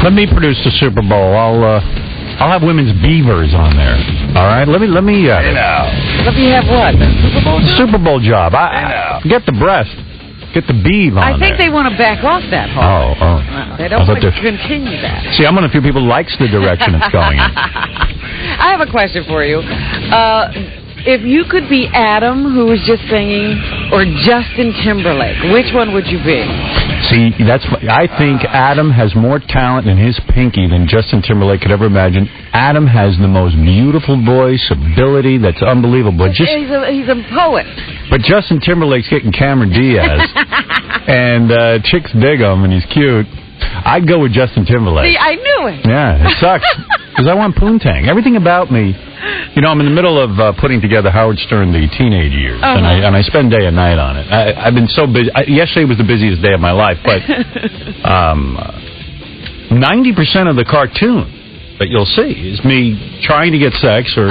Let me produce the Super Bowl. I'll have women's beavers on there. All right, let me. Let me have what? The Super Bowl job? Super Bowl job. Get the breast. Get the beav on I think they want to back off that hard. They don't want to continue that. See, I'm one of the few people who likes the direction it's going in. I have a question for you. If you could be Adam, who was just singing, or Justin Timberlake, which one would you be? See, I think Adam has more talent in his pinky than Justin Timberlake could ever imagine. Adam has the most beautiful voice, ability that's unbelievable. He's a poet. But Justin Timberlake's getting Cameron Diaz, and chicks dig him, and he's cute. I'd go with Justin Timberlake. See, I knew it. Yeah, it sucks, because I want poontang. Everything about me, I'm in the middle of putting together Howard Stern, the teenage years, and I spend day and night on it. I've been so busy. Yesterday was the busiest day of my life, but 90% of the cartoon that you'll see is me trying to get sex or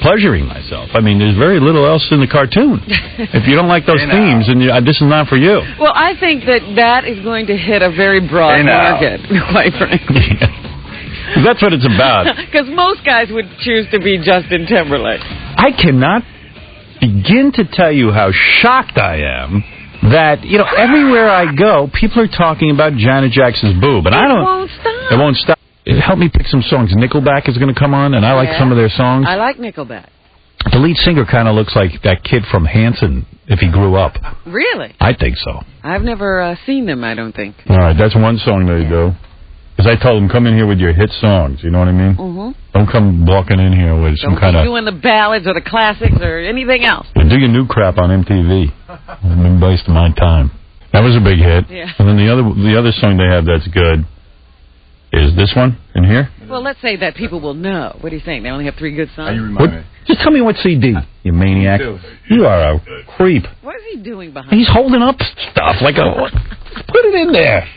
pleasuring myself. I mean, there's very little else in the cartoon. If you don't like those themes, then this is not for you. Well, I think that is going to hit a very broad market, quite frankly. That's what it's about. Because most guys would choose to be Justin Timberlake. I cannot begin to tell you how shocked I am that, everywhere I go, people are talking about Janet Jackson's boob. And It won't stop. It won't stop. Help me pick some songs. Nickelback is going to come on, and I like some of their songs. I like Nickelback. The lead singer kind of looks like that kid from Hanson if he grew up. Really? I think so. I've never seen them, I don't think. All right, that's one song they do. Because I told them, come in here with your hit songs, you know what I mean? Mm-hmm. Don't come walking in here with some kind of... Don't be doing the ballads or the classics or anything else. And do your new crap on MTV. I've been wasting my time. That was a big hit. Yeah. And then the other song they have that's good is this one in here. Well, let's say that people will know. What do you think? They only have 3 good songs? Just tell me what CD, you maniac. You are a creep. What is he doing behind? He's holding up stuff like a... Put it in there.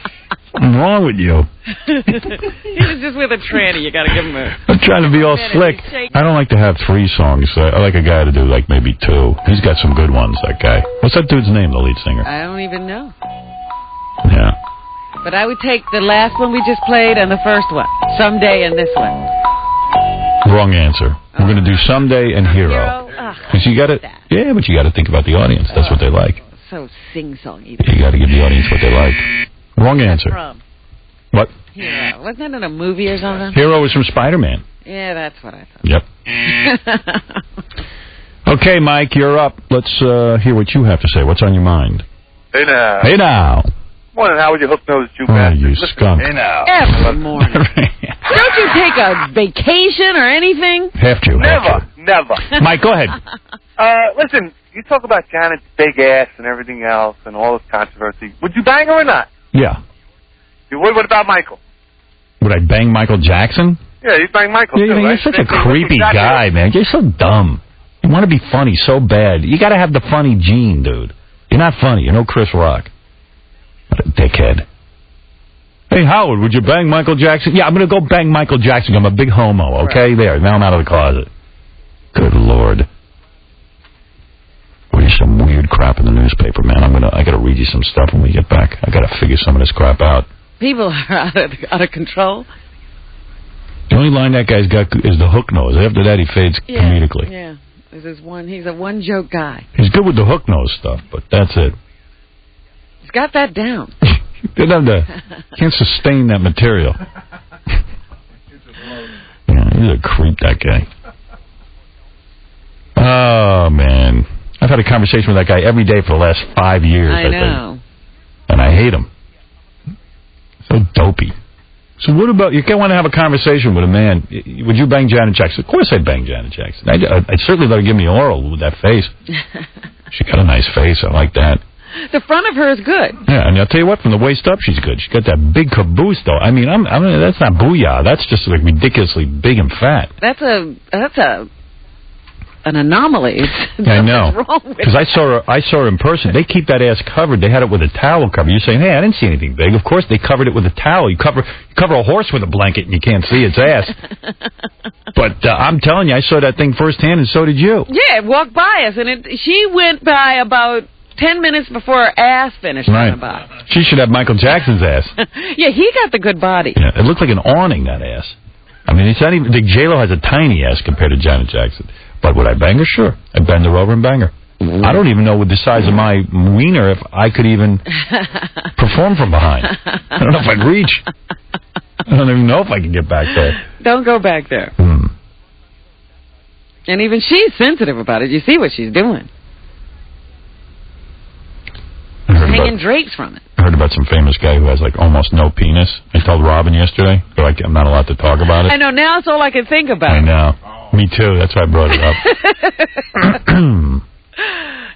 Something wrong with you. He was just with a tranny. You got to give him a... I'm trying to be all slick. I don't like to have 3 songs. I like a guy to do like maybe 2. He's got some good ones, that guy. What's that dude's name, the lead singer? I don't even know. Yeah. But I would take the last one we just played and the first one. Someday and this one. Wrong answer. We're going to do Someday and Hero. Because you got to... Yeah, but you got to think about the audience. That's what they like. So sing-songy. You got to give the audience what they like. Wrong answer. What? Hero. Wasn't that in a movie or something? Hero was from Spider-Man. Yeah, that's what I thought. Yep. Okay, Mike, you're up. Let's hear what you have to say. What's on your mind? Hey now. Hey now. Morning, Howard, you hook-nosed Jew bastard. You skunk. Hey now. Every morning. Don't you take a vacation or anything? Have to. Never. Mike, go ahead. Listen, you talk about Janet's big ass and everything else and all this controversy. Would you bang her or not? Yeah. You would? What about Michael? Would I bang Michael Jackson? Yeah, you'd bang Michael, too, You're right? such a creepy guy, man. You're so dumb. You want to be funny so bad. You got to have the funny gene, dude. You're not funny. You're no Chris Rock. What a dickhead. Hey, Howard, would you bang Michael Jackson? Yeah, I'm going to go bang Michael Jackson. I'm a big homo, okay? Right. There, now I'm out of the closet. Good Lord. Read some weird crap in the newspaper, man. I got to read you some stuff when we get back. I got to figure some of this crap out. People are out of control. The only line that guy's got is the hook nose. After that, he fades comedically. Yeah, he's a one-joke guy. He's good with the hook nose stuff, but that's it. He's got that down. Can't sustain that material. Yeah, he's a creep, that guy. Oh, man. I've had a conversation with that guy every day for the last 5 years, I know. think. And I hate him. So dopey. So what about, you can't want to have a conversation with a man. Would you bang Janet Jackson? Of course I'd bang Janet Jackson. I'd certainly let her give me oral with that face. She got a nice face. I like that. The front of her is good. Yeah, and I'll tell you what, from the waist up, she's good. She's got that big caboose, though. I mean, that's not booyah. That's just like ridiculously big and fat. That's an anomaly. I know. Because I saw her in person. They keep that ass covered. They had it with a towel cover. You're saying, hey, I didn't see anything big. Of course, they covered it with a towel. You cover a horse with a blanket and you can't see its ass. But I'm telling you, I saw that thing firsthand, and so did you. Yeah, it walked by us, and she went by about 10 minutes before her ass finished on the box. She should have Michael Jackson's ass. Yeah, he got the good body. Yeah, it looked like an awning, that ass. I mean, it's not even... J-Lo has a tiny ass compared to Janet Jackson. But would I bang her? Sure. I'd bend her over and bang her. I don't even know with the size of my wiener if I could even perform from behind. I don't know if I'd reach. I don't even know if I can get back there. Don't go back there. And even she's sensitive about it. You see what she's doing. Hanging drapes from it. I heard about some famous guy who has like almost no penis. I told Robin yesterday, but I'm not allowed to talk about it. I know, now it's all I can think about. I know. Me too. That's why I brought it up.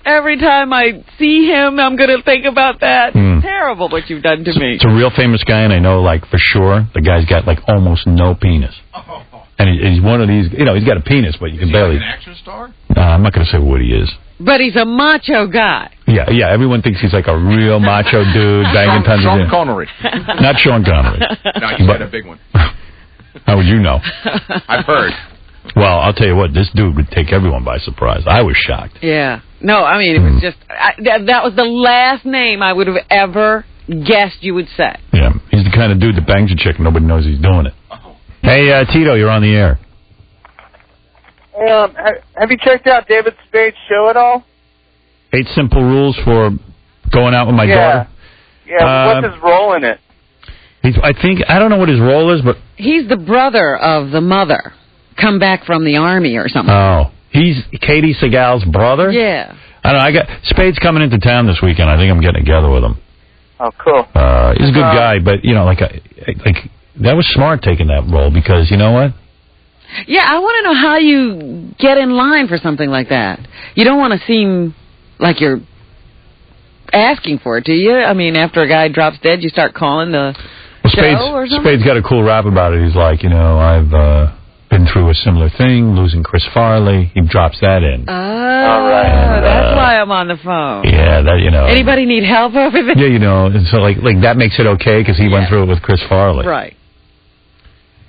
Every time I see him, I'm going to think about that. Terrible what you've done to me. It's a real famous guy, and I know, like, for sure, the guy's got, like, almost no penis. And he's one of these, you know, he's got a penis, but you can barely... Is he like an action star? I'm not going to say what he is. But he's a macho guy. Yeah, everyone thinks he's like a real macho dude, banging tons of... Sean Connery. Not Sean Connery. No, he's got a big one. How would you know? I've heard. Well, I'll tell you what, this dude would take everyone by surprise. I was shocked. Yeah. No, I mean, it was just... that was the last name I would have ever guessed you would say. Yeah, he's the kind of dude that bangs a chick and nobody knows he's doing it. Hey, Tito, you're on the air. Have you checked out David Spade's show at all? 8 Simple Rules for Going Out with My Daughter? Yeah, what's his role in it? I don't know what his role is, but... He's the brother of the mother. Come back from the army or something. Oh, he's Katie Seagal's brother? Yeah. I don't know, Spade's coming into town this weekend. I think I'm getting together with him. Oh, cool. He's a good guy, but, you know, like that was smart taking that role because, you know what? Yeah, I want to know how you get in line for something like that. You don't want to seem like you're asking for it, do you? I mean, after a guy drops dead, you start calling the show or something? Spade's got a cool rap about it. He's like, you know, I've been through a similar thing, losing Chris Farley. He drops that in. Oh, all right. That's why I'm on the phone. Yeah, that, you know. Anybody need help over there? Yeah, you know, and so like that makes it okay because he went through it with Chris Farley. Right.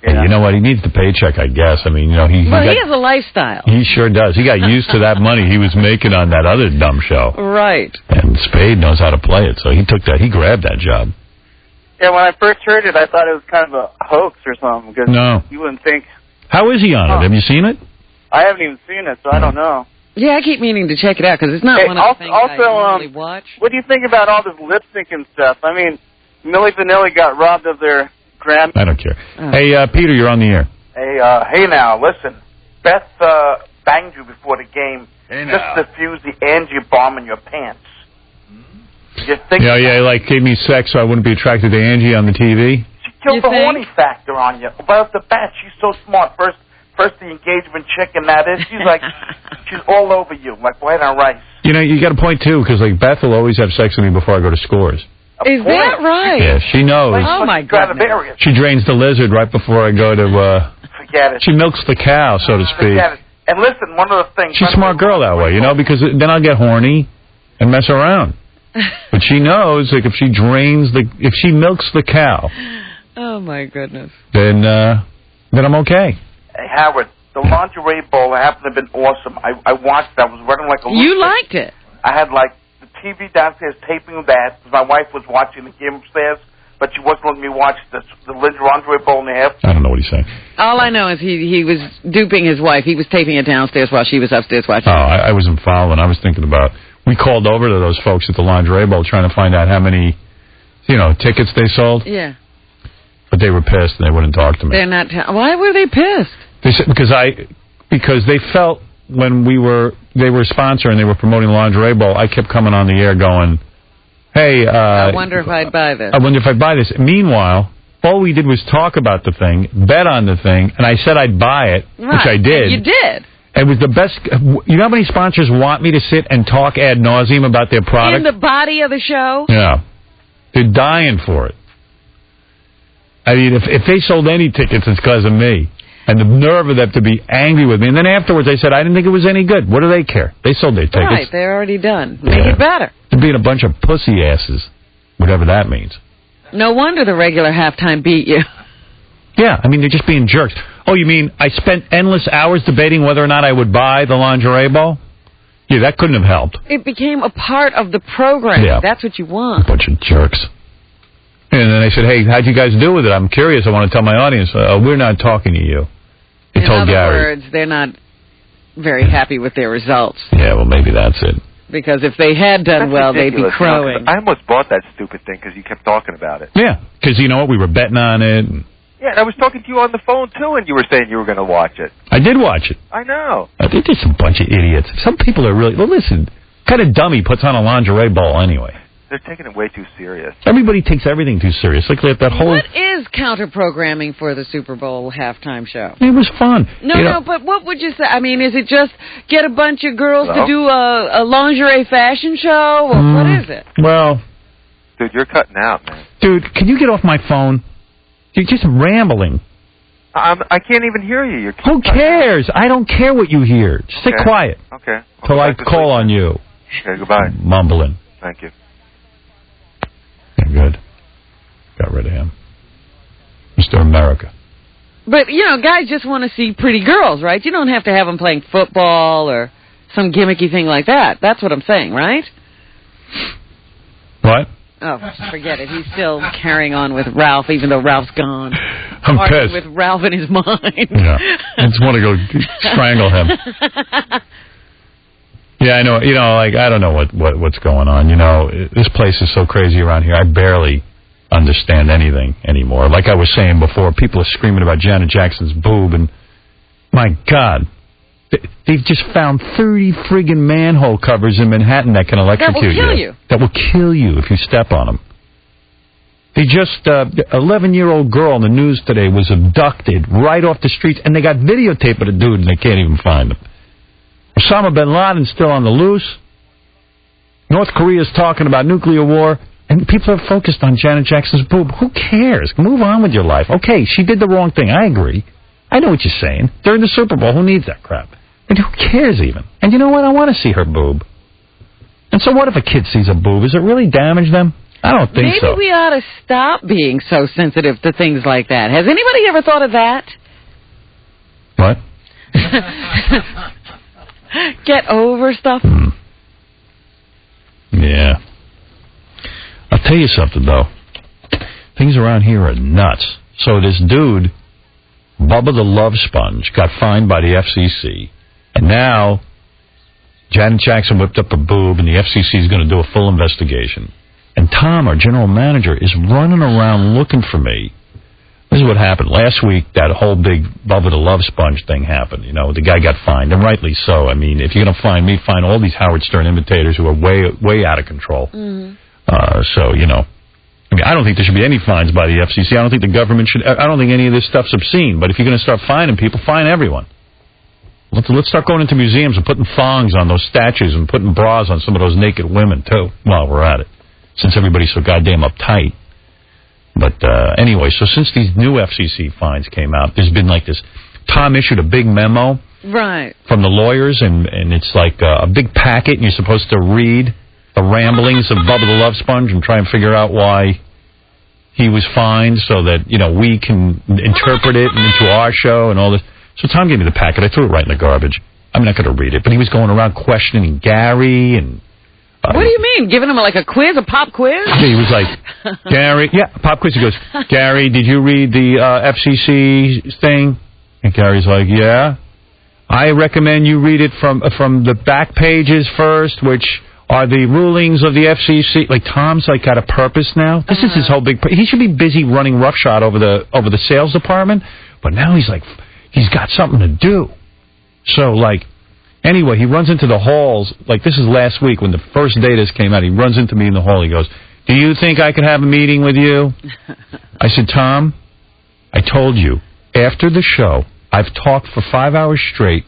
Yeah. You know what? He needs the paycheck, I guess. I mean, you know, he has a lifestyle. He sure does. He got used to that money he was making on that other dumb show. Right. And Spade knows how to play it, so he grabbed that job. Yeah, when I first heard it, I thought it was kind of a hoax or something. Because you wouldn't think... How is he on it? Have you seen it? I haven't even seen it, so I don't know. Yeah, I keep meaning to check it out, because it's not one of the things I normally watch. What do you think about all this lip syncing stuff? I mean, Milli Vanilli got robbed of their Grammy. I don't care. Hey, Peter, you're on the air. Hey now, listen. Beth banged you before the game just to defuse the Angie bomb in your pants. Like gave me sex so I wouldn't be attracted to Angie on the TV. She killed the horny factor on you. But off the bat, she's so smart. First the engagement chick, and that is, she's like, she's all over you, like white on rice. You know, you got a point too, because like Beth will always have sex with me before I go to Scores. Is that right? Yeah, she knows. Oh, my goodness. She drains the lizard right before I go to... Forget it. She milks the cow, so to speak. Forget it. And listen, one of the things... She's a smart girl that way, you know, because then I'll get horny and mess around. But she knows, like, if she milks the cow... Oh, my goodness. Then I'm okay. Hey, Howard, the lingerie bowl happened to have been awesome. I watched it. I was running like a... You liked it? I had, like... TV downstairs taping that because my wife was watching the game upstairs, but she wasn't letting me watch the lingerie bowl and a half. I don't know what he's saying. All I know is he was duping his wife. He was taping it downstairs while she was upstairs watching. Oh, I wasn't following. I was thinking about... We called over to those folks at the lingerie bowl trying to find out how many, tickets they sold. Yeah. But they were pissed and they wouldn't talk to me. They're not... Why were they pissed? They said because they felt... When they were sponsoring, they were promoting the lingerie bowl, I kept coming on the air going, hey... I wonder if I'd buy this. I wonder if I'd buy this. Meanwhile, all we did was talk about the thing, bet on the thing, and I said I'd buy it, which I did. And you did. It was the best... You know how many sponsors want me to sit and talk ad nauseum about their product? In the body of the show? Yeah. They're dying for it. I mean, if they sold any tickets, it's because of me. And the nerve of them to be angry with me. And then afterwards, I said, I didn't think it was any good. What do they care? They sold their tickets. Right, they're already done. Make it better. They're being a bunch of pussy asses, whatever that means. No wonder the regular halftime beat you. Yeah, I mean, they're just being jerks. Oh, you mean I spent endless hours debating whether or not I would buy the lingerie bowl? Yeah, that couldn't have helped. It became a part of the program. Yeah. That's what you want. Bunch of jerks. And then I said, hey, how'd you guys do with it? I'm curious. I want to tell my audience. We're not talking to you. He told Gary. In other words, they're not very happy with their results. Yeah, well, maybe that's it. Because if they had done well, they'd be crowing. I almost bought that stupid thing because you kept talking about it. Yeah, because you know what? We were betting on it. Yeah, and I was talking to you on the phone, too, and you were saying you were going to watch it. I did watch it. I know. They're just a bunch of idiots. Some people are really... Well, listen, what kind of dummy puts on a lingerie ball anyway? They're taking it way too serious. Everybody takes everything too serious. Like that whole... What is counter-programming for the Super Bowl halftime show? It was fun. No, but what would you say? I mean, is it just get a bunch of girls to do a lingerie fashion show? Or what is it? Well... Dude, you're cutting out, man. Dude, can you get off my phone? You're just rambling. I can't even hear you. Who cares? I don't care what you hear. Just stay quiet. Okay. Till I call on you. Okay, goodbye. Mumbling. Thank you. Good. Got rid of him. Mr. America. But, guys just want to see pretty girls, right? You don't have to have them playing football or some gimmicky thing like that. That's what I'm saying, right? What? Oh, forget it. He's still carrying on with Ralph, even though Ralph's gone. I'm pissed. With Ralph in his mind. Yeah. I just want to go strangle him. Yeah, I know. I don't know what's going on. This place is so crazy around here. I barely understand anything anymore. Like I was saying before, people are screaming about Janet Jackson's boob, and my God, they've just found 30 friggin' manhole covers in Manhattan that can electrocute you. That will kill you. That will kill you if you step on them. They just, 11-year-old girl in the news today was abducted right off the streets, and they got videotape of the dude, and they can't even find him. Osama bin Laden's still on the loose. North Korea's talking about nuclear war. And people are focused on Janet Jackson's boob. Who cares? Move on with your life. Okay, she did the wrong thing. I agree. I know what you're saying. During the Super Bowl, who needs that crap? And who cares even? And you know what? I want to see her boob. And so what if a kid sees a boob? Does it really damage them? I don't think so. Maybe we ought to stop being so sensitive to things like that. Has anybody ever thought of that? What? Get over stuff. Yeah. I'll tell you something, though. Things around here are nuts. So this dude, Bubba the Love Sponge, got fined by the FCC. And now, Janet Jackson whipped up a boob, and the FCC is going to do a full investigation. And Tom, our general manager, is running around looking for me. This is what happened. Last week, that whole big Bubba the Love Sponge thing happened. The guy got fined, and rightly so. I mean, if you're going to find me, find all these Howard Stern imitators who are way out of control. Mm-hmm. I don't think there should be any fines by the FCC. I don't think the government should. I don't think any of this stuff's obscene. But if you're going to start fining people, fine everyone. Let's start going into museums and putting thongs on those statues and putting bras on some of those naked women, too, while we're at it, since everybody's so goddamn uptight. But anyway, so since these new FCC fines came out, there's been like this. Tom issued a big memo from the lawyers, and it's like a big packet, and you're supposed to read the ramblings of Bubba the Love Sponge and try and figure out why he was fined so that, we can interpret it into our show and all this. So Tom gave me the packet. I threw it right in the garbage. I'm not going to read it, but he was going around questioning Gary and... what do you mean? Giving him a quiz, a pop quiz? Yeah, he was like, Gary, pop quiz. He goes, Gary, did you read the FCC thing? And Gary's like, yeah. I recommend you read it from the back pages first, which are the rulings of the FCC. Like, Tom's got a purpose now. This is his whole big... He should be busy running roughshod over the sales department, but now he's got something to do. So, anyway, he runs into the halls. This is last week when the first day this came out. He runs into me in the hall. He goes, do you think I could have a meeting with you? I said, Tom, I told you, after the show, I've talked for 5 hours straight.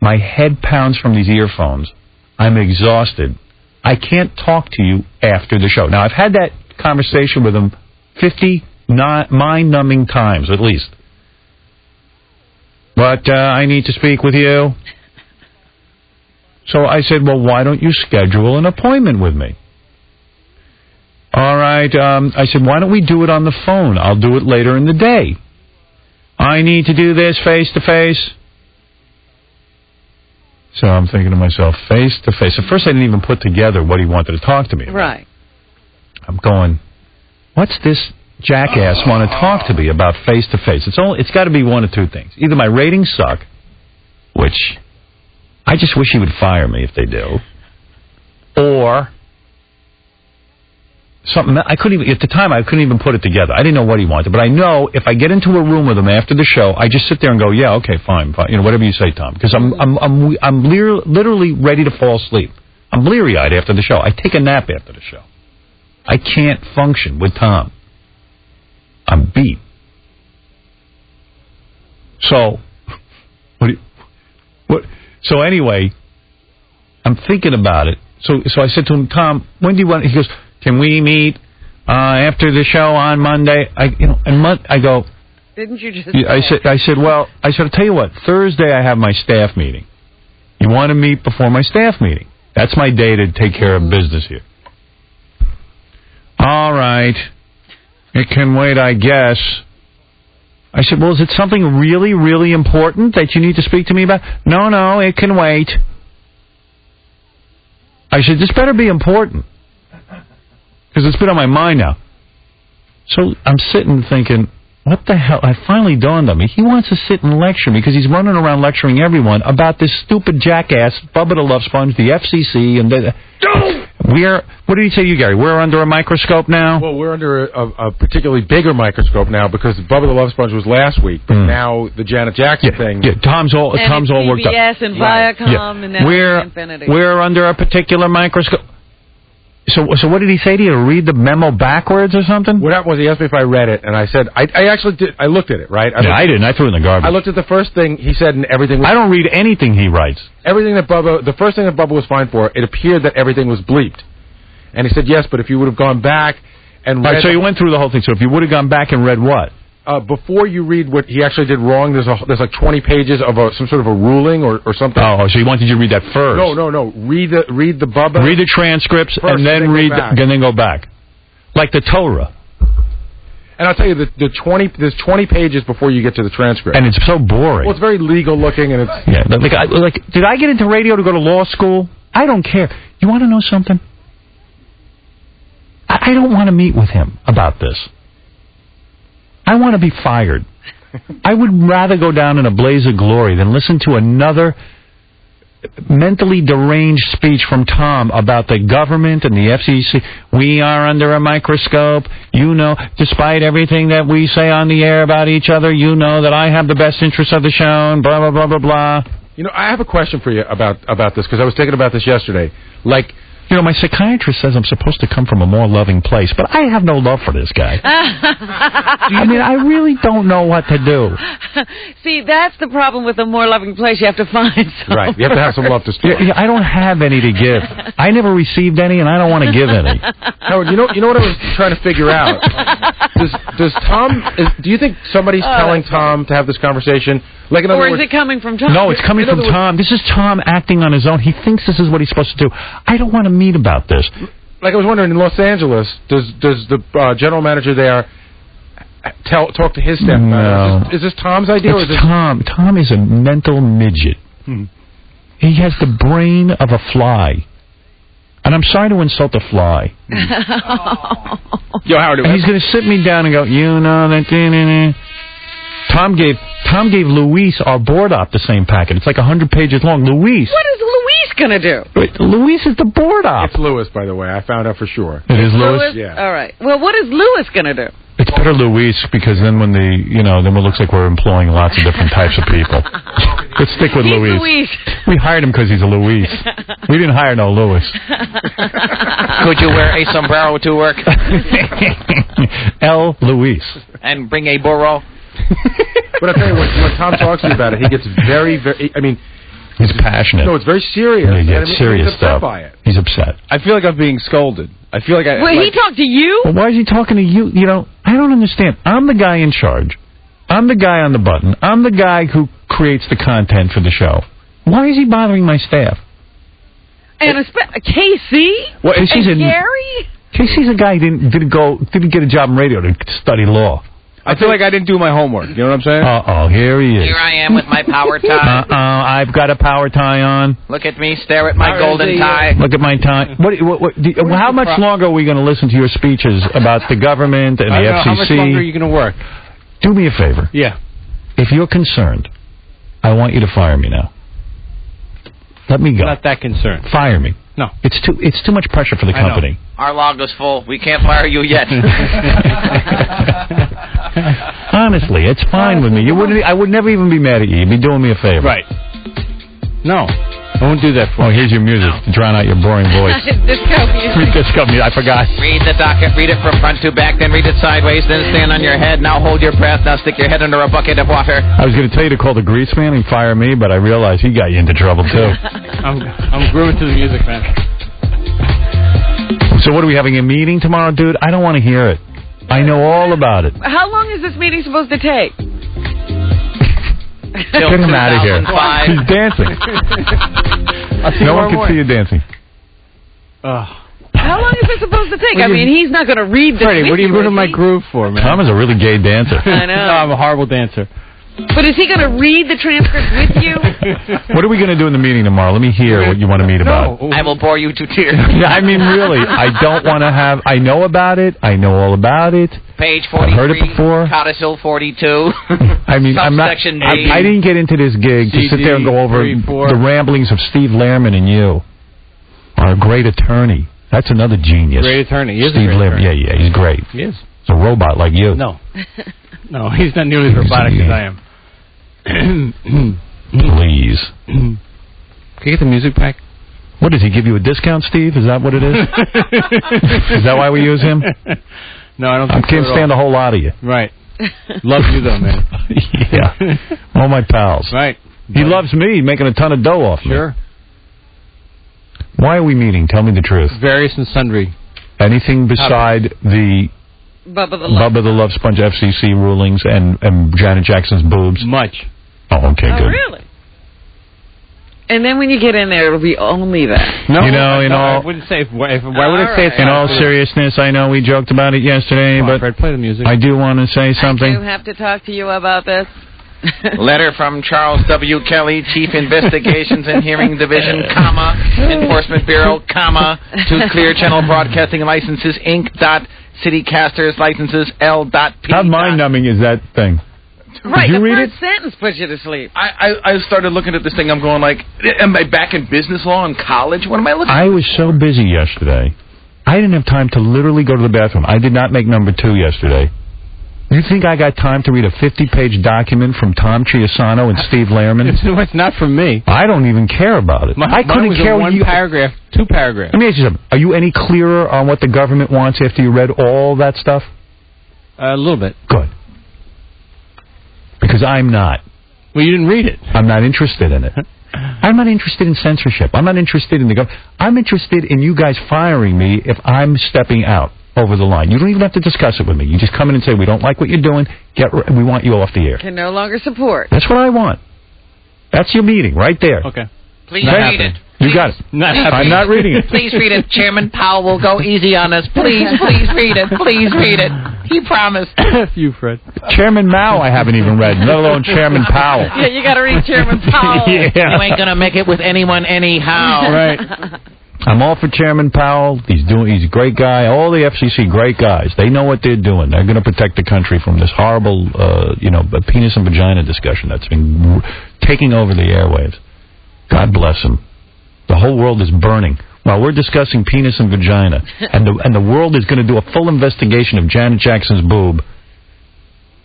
My head pounds from these earphones. I'm exhausted. I can't talk to you after the show. Now, I've had that conversation with him 50 mind-numbing times, at least. But I need to speak with you. So I said, well, why don't you schedule an appointment with me? All right. I said, why don't we do it on the phone? I'll do it later in the day. I need to do this face-to-face. So I'm thinking to myself, face to face. At first, I didn't even put together what he wanted to talk to me about. Right. I'm going, what's this jackass want to talk to me about face to face? It's got to be one of two things. Either my ratings suck, which I just wish he would fire me if they do, or something. I couldn't even, at the time, I couldn't even put it together. I didn't know what he wanted, but I know if I get into a room with him after the show, I just sit there and go, yeah, okay, fine, you know, whatever you say, Tom, because I'm literally ready to fall asleep. I'm bleary-eyed after the show. I take a nap after the show. I can't function with Tom. I'm beat. So, So anyway, I'm thinking about it. So I said to him, Tom, when do you want? He goes, can we meet after the show on Monday? I go. Didn't you just? I said, I'll tell you what. Thursday I have my staff meeting. You want to meet before my staff meeting? That's my day to take care of business here. All right. It can wait, I guess. I said, well, is it something really, really important that you need to speak to me about? No, it can wait. I said, this better be important. Because it's been on my mind now. So I'm sitting thinking, what the hell? It finally dawned on me. He wants to sit and lecture me because he's running around lecturing everyone about this stupid jackass, Bubba the Love Sponge, the FCC, and what did he say to you, Gary? We're under a microscope now? Well, we're under a particularly bigger microscope now because Bubba the Love Sponge was last week, but now the Janet Jackson thing. Yeah, Tom's all worked up. CBS and Viacom and now Infinity. We're under a particular microscope. So what did he say to you? Read the memo backwards or something? What happened was he asked me if I read it, and I said, I actually did. I looked at it, right? I didn't. I threw it in the garbage. I looked at the first thing he said, and everything was... I don't read anything he writes. The first thing that Bubba was fine for, it appeared that everything was bleeped. And he said, yes, but if you would have gone back and read... Right, so you went through the whole thing. So if you would have gone back and read what? Before you read what he actually did wrong, there's like 20 pages of some sort of a ruling or something. Oh, so he wanted you to read that first? No. Read the Bubba. Read the transcripts first, and then go back. Like the Torah. And I'll tell you, there's 20 pages before you get to the transcript. And it's so boring. Well, it's very legal looking, and it's... Yeah, did I get into radio to go to law school? I don't care. You want to know something? I don't want to meet with him about this. I want to be fired. I would rather go down in a blaze of glory than listen to another mentally deranged speech from Tom about the government and the FCC. We are under a microscope. You know, despite everything that we say on the air about each other, you know that I have the best interests of the show and blah, blah, blah, blah, blah. You know, I have a question for you about this, because I was thinking about this yesterday. Like... You know, my psychiatrist says I'm supposed to come from a more loving place, but I have no love for this guy. I mean, I really don't know what to do. See, that's the problem with a more loving place. You have to find some. Right, you have to have some love to store. Yeah, I don't have any to give. I never received any, and I don't want to give any. Howard, you know what I was trying to figure out? Does Tom... do you think somebody's telling Tom to have this conversation? Like, in other words, is it coming from Tom? No, it's coming from Tom. This is Tom acting on his own. He thinks this is what he's supposed to do. I don't want to meet about this. Like, I was wondering, in Los Angeles, does the general manager there talk to his staff? No. Is this Tom's idea? It's Tom. Tom is a mental midget. He has the brain of a fly. And I'm sorry to insult a fly. Yo, Howard, and he's going to sit me down and go, you know that... Tom gave Luis, our board op, the same packet. It's like 100 pages long. Luis. What is Luis going to do? Wait, Luis is the board op. It's Louis, by the way. I found out for sure. It is Louis? Yeah. All right. Well, what is Louis going to do? It's better Luis, because then then it looks like we're employing lots of different types of people. Let's stick with Luis. We hired him because he's a Luis. We didn't hire no Louis. Could you wear a sombrero to work? L. Luis. And bring a burro? But I'll tell you, when Tom talks to you about it, he gets very, very... I mean... He's passionate. No, it's very serious. Yeah, serious he's stuff. By it. He's upset. I feel like I'm being scolded. I feel like he talked to you? Well, why is he talking to you? You know, I don't understand. I'm the guy in charge. I'm the guy on the button. I'm the guy who creates the content for the show. Why is he bothering my staff? And KC? Well, and Gary? KC's a guy who didn't get a job in radio to study law. I feel like I didn't do my homework. You know what I'm saying? Uh-oh, here he is. Here I am with my power tie. I've got a power tie on. Look at me, stare at my golden tie. Look at my tie. How much longer are we going to listen to your speeches about the government and the FCC? How much longer are you going to work? Do me a favor. Yeah. If you're concerned, I want you to fire me now. Let me go. I'm not that concerned. Fire me. No. It's too much pressure for the company. Our log is full. We can't fire you yet. Honestly, it's fine with me. I would never even be mad at you. You'd be doing me a favor. Right. No. I won't do that for you. Oh, here's your music to drown out your boring voice. Disco music. Disco music. I forgot. Read the docket. Read it from front to back. Then read it sideways. Then stand on your head. Now hold your breath. Now stick your head under a bucket of water. I was going to tell you to call the grease man and fire me, but I realized he got you into trouble, too. I'm grooving to the music, man. So what, are we having a meeting tomorrow, dude? I don't want to hear it. I know all about it. How long is this meeting supposed to take? Get him out of here. He's dancing. No one can see you dancing. How long is this supposed to take? I mean, he's not going to read the Freddie, what are you ruining my groove for, man? Tom is a really gay dancer. I know. No, I'm a horrible dancer. But is he going to read the transcript with you? What are we going to do in the meeting tomorrow? Let me hear what you want to meet about. I will bore you to tears. Yeah, I mean, really, I don't want to have... I know about it. I know all about it. Page 43. I've heard it before. Codicil 42. I mean, I'm not... I didn't get into this gig to sit there and go over the ramblings of Steve Lehrman and you. Our great attorney. That's another genius. Great attorney. He is Steve Lehrman. Yeah, he's great. He is. He's a robot like you. No. No, he's not nearly as robotic as I am. Please. Can you get the music back? What, does he give you a discount, Steve? Is that what it is? Is that why we use him? No, I don't think I can't stand a whole lot of you. Right. Love you, though, man. Yeah. All my pals. Right. He loves me, making a ton of dough off me. Sure. Why are we meeting? Tell me the truth. Various and sundry. Anything beside the Bubba the Love Sponge FCC rulings and Janet Jackson's boobs? Much. Oh, okay, good. Oh, really? And then when you get in there, it'll be only that. No, I wouldn't say. Why would I say it's in all seriousness? I know we joked about it yesterday, but Fred, play the music. I do want to say something. I do have to talk to you about this. Letter from Charles W. Kelly, Chief Investigations and Hearing Division, Enforcement Bureau, to Clear Channel Broadcasting Licenses, Inc. Citycasters Licenses, L.P. How mind-numbing is that thing? Right, Did you the read first sentence puts you to sleep. I started looking at this thing. I'm going like, am I back in business law in college? What am I looking at? I was so busy yesterday. I didn't have time to literally go to the bathroom. I did not make number 2 yesterday. You think I got time to read a 50-page document from Tom Chiusano and Steve Lehrman? It's not from me. I don't even care about it. I couldn't care what you... paragraph, 2 paragraphs. Let me ask you something. Are you any clearer on what the government wants after you read all that stuff? A little bit. Good. Because I'm not. Well, you didn't read it. I'm not interested in it. I'm not interested in censorship. I'm not interested in the government. I'm interested in you guys firing me if I'm stepping out over the line. You don't even have to discuss it with me. You just come in and say, we don't like what you're doing. We want you off the air. Can no longer support. That's what I want. That's your meeting right there. Okay. Please read it. You got it. I'm not reading it. Please read it. Chairman Powell will go easy on us. Please read it. Please read it. He promised. You, Fred. Chairman Mao I haven't even read, let alone Chairman Powell. Yeah, you got to read Chairman Powell. Yeah. You ain't going to make it with anyone anyhow. Right. I'm all for Chairman Powell. He's a great guy. All the FCC, great guys. They know what they're doing. They're going to protect the country from this horrible, penis and vagina discussion that's been taking over the airwaves. God bless them. The whole world is burning while we're discussing penis and vagina, and the world is going to do a full investigation of Janet Jackson's boob.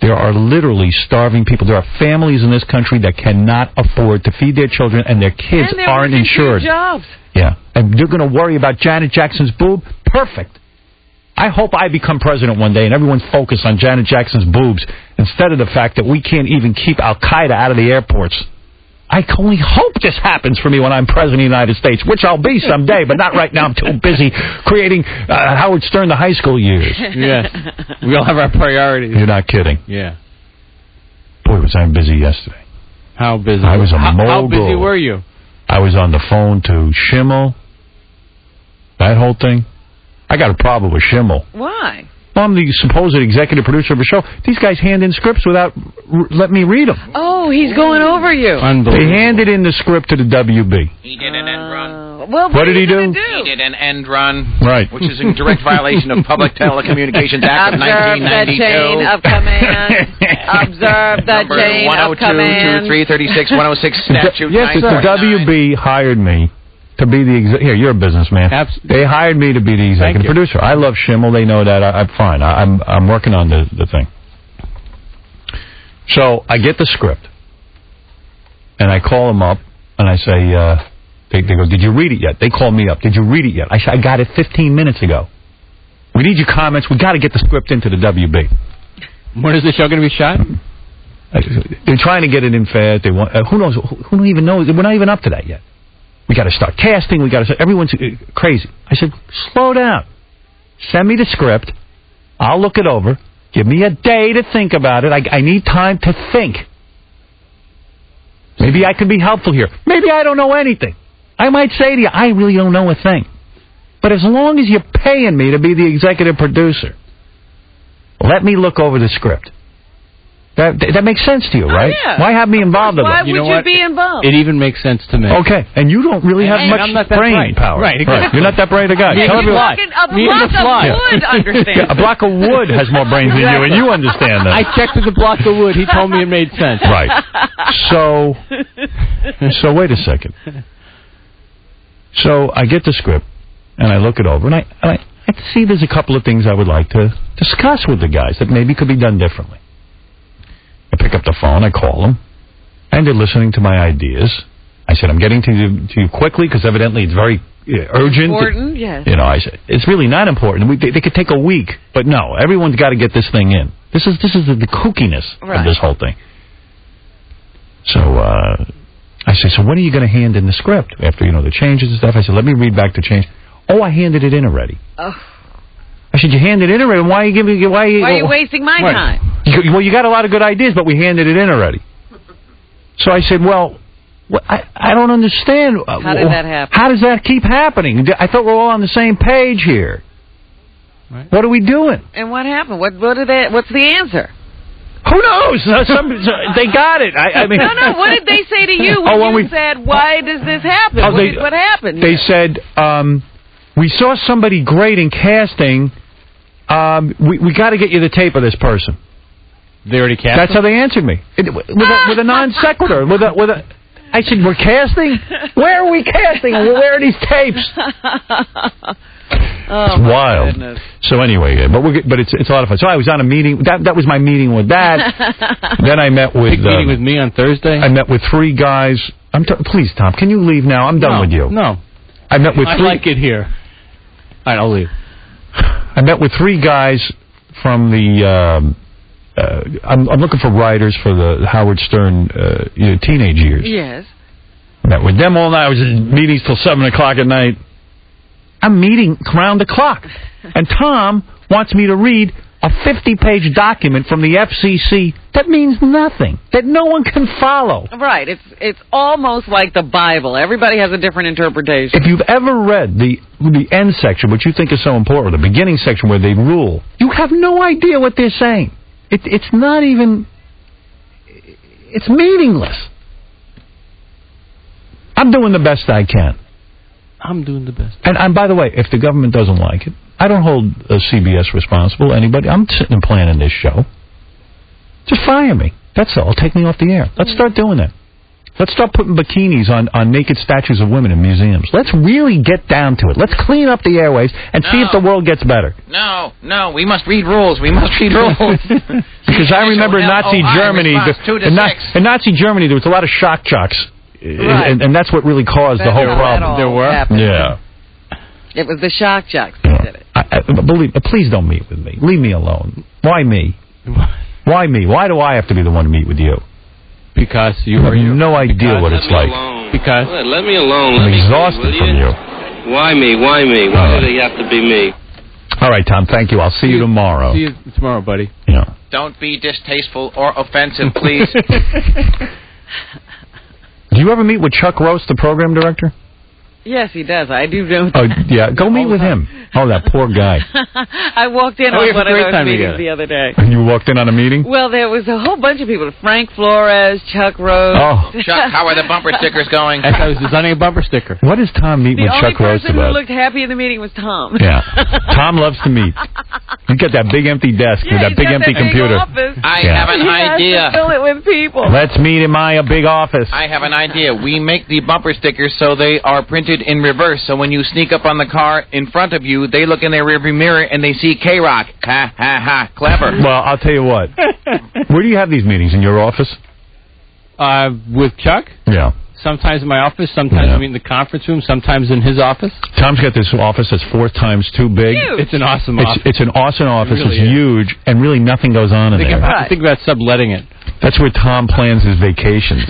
There are literally starving people. There are families in this country that cannot afford to feed their children, and their kids aren't insured. Jobs. Yeah, and they're going to worry about Janet Jackson's boob? Perfect. I hope I become president one day and everyone's focused on Janet Jackson's boobs instead of the fact that we can't even keep Al-Qaeda out of the airports. I can only hope this happens for me when I'm president of the United States, which I'll be someday, but not right now. I'm too busy creating Howard Stern the high school years. Yes. We all have our priorities. You're not kidding. Yeah. Boy, was I busy yesterday. How busy? I was a mogul. How busy were you? I was on the phone to Schimmel. That whole thing. I got a problem with Schimmel. Why? I'm the supposed executive producer of a show. These guys hand in scripts without letting me read them. Oh, he's going over you. They handed in the script to the WB. He did an end run. Well, what did he do? He did an end run. Right. Which is in direct violation of Public Telecommunications Act of 1992. Observe the chain of command. Observe the chain of command. 102, 236, 106 statute. Yes, the WB hired me to be the here. You're a businessman. They hired me to be the executive producer. I love Schimmel. They know that. I'm fine. I'm working on the thing. So I get the script, and I call them up, and I say, they go, did you read it yet? They call me up. Did you read it yet? I said, I got it 15 minutes ago. We need your comments. We got to get the script into the WB. When is the show going to be shot? They're trying to get it in fast. They want. Who knows? Who even knows? We're not even up to that yet. We got to start casting. We got to start. Everyone's crazy. I said, slow down. Send me the script. I'll look it over. Give me a day to think about it. I need time to think. Maybe I can be helpful here. Maybe I don't know anything. I might say to you, I really don't know a thing. But as long as you're paying me to be the executive producer, let me look over the script. That makes sense to you, right? Oh, yeah. Why have me involved in it? Why would you be involved? It even makes sense to me. Okay, and you don't really have much brain power. Right, exactly. You're not that bright a guy. Yeah, Tell a block of wood understands. A block of wood has more brains than you, and you understand that. I checked with the block of wood. He told me it made sense. Right. So wait a second. So I get the script, and I look it over, and I see there's a couple of things I would like to discuss with the guys that maybe could be done differently. I pick up the phone, I call them, and they're listening to my ideas. I said, I'm getting to you quickly, because evidently it's very urgent. Important, yes. You know, I said, it's really not important. They could take a week, but no, everyone's got to get this thing in. This is the kookiness of this whole thing. So I said, so when are you going to hand in the script? After, the changes and stuff, I said, let me read back the change. Oh, I handed it in already. Oh. I said, you handed it in already. Why are you wasting my time? Well, you got a lot of good ideas, but we handed it in already. So I said, well, I don't understand. How did that happen? How does that keep happening? I thought we're all on the same page here. Right. What are we doing? And what happened? What's the answer? Who knows? They got it. I mean, no. What did they say to you when you said, why does this happen? What happened? They said, we saw somebody great in casting. We got to get you the tape of this person. They already cast. That's how they answered me, with a non sequitur. I said, we're casting. Where are we casting? Where are these tapes? It's wild. Goodness. So anyway, but it's a lot of fun. So I was on a meeting. That was my meeting with that. Then I met with big meeting with me on Thursday. I met with 3 guys. Please, Tom, can you leave now? I'm done with you. No, I met with. I like it here. All right, I'll leave. I met with 3 guys from the. I'm looking for writers for the Howard Stern teenage years. Yes. Met with them all night. I was in meetings till 7 o'clock at night. I'm meeting around the clock, and Tom wants me to read a 50-page document from the FCC that means nothing, that no one can follow. Right. It's almost like the Bible. Everybody has a different interpretation. If you've ever read the end section, which you think is so important, the beginning section where they rule, you have no idea what they're saying. It's not even... It's meaningless. I'm doing the best I can. I'm doing the best. And by the way, if the government doesn't like it, I don't hold CBS responsible, anybody. I'm sitting and planning this show. Just fire me. That's all. Take me off the air. Let's start doing that. Let's start putting bikinis on naked statues of women in museums. Let's really get down to it. Let's clean up the airwaves and see if the world gets better. No, we must read rules. We must read rules. Because I remember Nazi Germany. In Nazi Germany, there was a lot of shock jocks. Right. And that's what really caused the whole problem. There were? Happened. Yeah. It was the shock jocks that did it. Please don't meet with me. Leave me alone. Why me? Why me? Why do I have to be the one to meet with you? Because you have no idea what it's like. Because let me alone. I'm exhausted from you. Why me? Why me? Why do they have to be me? All right, Tom. Thank you. I'll see you tomorrow. See you tomorrow, buddy. Yeah. Don't be distasteful or offensive, please. Do you ever meet with Chuck Roast, the program director? Yes, he does. I do know. Oh, yeah. Go meet with him. Oh, that poor guy. I walked in Oh, we on have a one of great those time meetings together. the other day. And you walked in on a meeting? Well, there was a whole bunch of people. Frank Flores, Chuck Rose. Oh. Chuck, how are the bumper stickers going? As I was designing a bumper sticker. What does Tom meet The with only Chuck Rose person who about? looked happy in the meeting was Tom. Yeah. Tom loves to meet. He's got that big empty desk with that he's big got empty that big computer. office. I Yeah. have an He has to idea. fill it with people. Let's meet in my big office. I have an idea. We make the bumper stickers so they are printed in reverse. So when you sneak up on the car in front of you, they look in their rearview mirror and they see K-Rock. Ha, ha, ha. Clever. Well, I'll tell you what. Where do you have these meetings? In your office? With Chuck? Yeah. Sometimes in my office, sometimes Yeah. we meet in the conference room, sometimes in his office. Tom's got this office that's 4 times too big. Huge. It's an awesome office. It's an awesome office. really It's is. huge, and really nothing goes on in there. I think about subletting it. That's where Tom plans his vacations.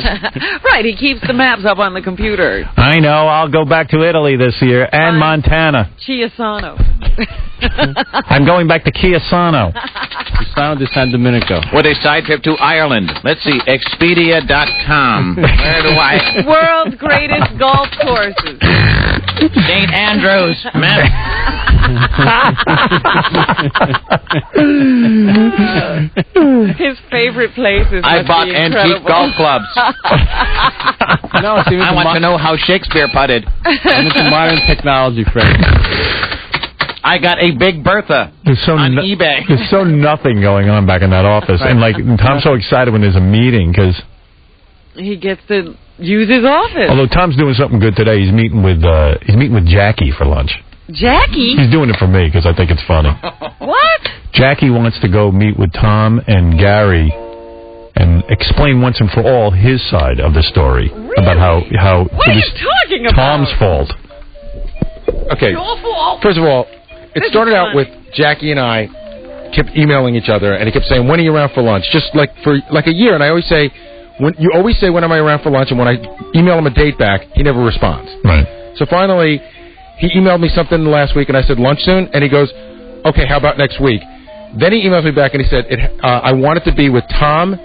Right, he keeps the maps up on the computer. I know. I'll go back to Italy this year and Montana. Chiasano. I'm going back to Chiasano. Chiasano de San Domenico. With a side trip to Ireland. Let's see, Expedia.com. Where do I... World's greatest golf courses. St. Andrews. His favorite places. I must bought be antique incredible. golf clubs. No, see, I want to know how Shakespeare putted. I'm into modern technology, Fred. I got a Big Bertha There's so on eBay. There's so nothing going on back in that office, and Tom's so excited when there's a meeting because He gets to use his office. although Tom's doing something good today, he's meeting with Jackie for lunch. Jackie? He's doing it for me because I think it's funny. What? Jackie wants to go meet with Tom and Gary and explain once and for all his side of the story about how What it are you was talking about? Tom's fault. Okay. Your fault. First of all, it This started is out with Jackie and I kept emailing each other, and he kept saying, "When are you around for lunch?" Just like for like a year, and I always say, "When you always say when am I around for lunch?" And when I email him a date back, he never responds. Right. So finally, he emailed me something last week, and I said lunch soon, and he goes, "Okay, how about next week?" Then he emails me back, and he said, "I want it to be with Tom,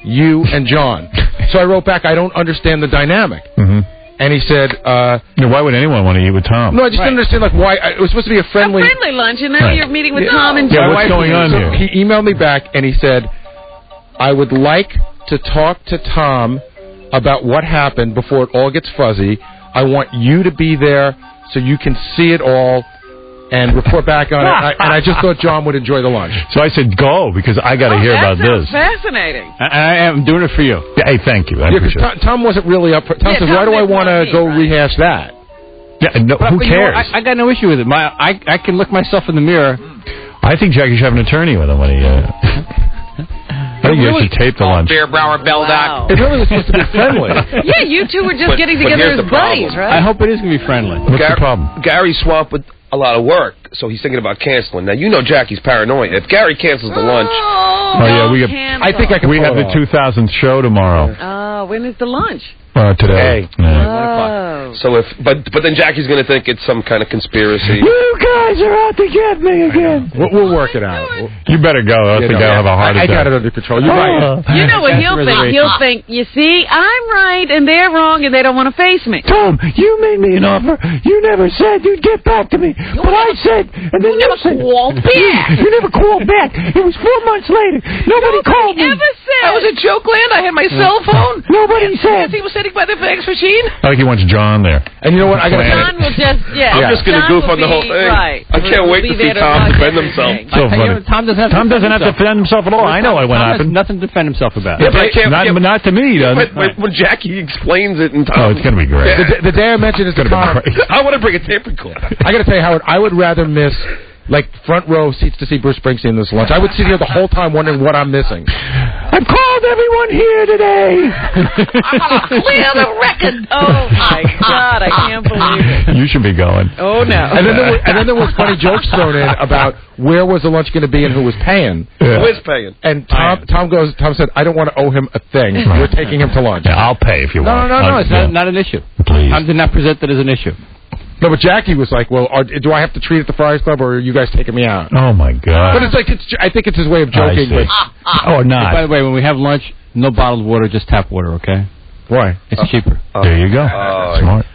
you, and John." So I wrote back, "I don't understand the dynamic." Mm-hmm. And he said, "Why would anyone want to eat with Tom?" No, I just didn't understand like why it was supposed to be a friendly lunch, and now Right. you're meeting with Tom and Yeah, John. what's going on So here? he emailed me back and he said, "I would like to talk to Tom about what happened before it all gets fuzzy. I want you to be there so you can see it all and report back on it." And I just thought John would enjoy the lunch. So I said, "Go," because I got to hear about this. Fascinating. I am doing it for you. Yeah, hey, thank you. I Yeah, 'cause appreciate it. Tom wasn't really up for. Tom Yeah, says, Tom "Why do I didn't want want to me, go right. rehash that?" Yeah, no, who But you know, cares? I got no issue with it. I can look myself in the mirror. I think Jackie should have an attorney with him when he. I think you should tape the lunch. Beer Brower Beldock. It really was supposed to be friendly. Yeah, you two were just getting but together here's as the problem. buddies, I right? hope it is going to be friendly. What's the problem? Gary swamped with a lot of work, so he's thinking about canceling. Now, you know Jackie's paranoid. If Gary cancels the lunch, Oh, yeah, we got- I think I can. We pull have it the off. 2000th show tomorrow. When is the lunch? Today. Hey. Yeah. Oh. so but then Jackie's going to think it's some kind of conspiracy. You guys are out to get me again. We'll work it out. You better go. I think I'll have a heart I attack. got it under control. You're right. You know what That's he'll the think? reservation. He'll think, you see, I'm right and they're wrong and they don't want to face me. Tom, you made me an offer. You never said you'd get back to me. But I said, and then you said, called back. You never called back. It was 4 months later. Nobody called me. Ever said. That was a joke, Land. I had my cell phone. Nobody said. He was sitting by the fax machine. I think he wants John there. And you know what? I got John will just, I'm just going to John goof will on the whole be- thing. Right. I can't wait to see Tom defend himself. So funny. Tom doesn't have Tom doesn't have to defend himself at all. I know what Tom has happened. nothing to defend himself about. Yeah, but I can't. Not to me, he doesn't. But when Jackie explains it and Tom, Oh, it's going to be great. The day I mentioned this to Tom, I want to bring a tape recorder. I got to tell you, Howard, I would rather miss like front row seats to see Bruce Springsteen this lunch. I would sit here the whole time wondering what I'm missing. I've called everyone here today. Clear the record. Oh, my God. I can't believe it. You should be going. Oh, no. And then there was funny jokes thrown in about where was the lunch going to be and who was paying. Who is paying? And Tom said, "I don't want to owe him a thing. We're taking him to lunch." Yeah, I'll pay if you want. No, it's not an issue. Please. Tom did not present that as an issue. No, but Jackie was like, "Well, do I have to treat it the Friars Club, or are you guys taking me out?" Oh, my God. But it's like I think it's his way of I joking. see. But Or By not. the way, when we have lunch, no bottled water, just tap water, okay? Why? It's cheaper. There you go. Smart.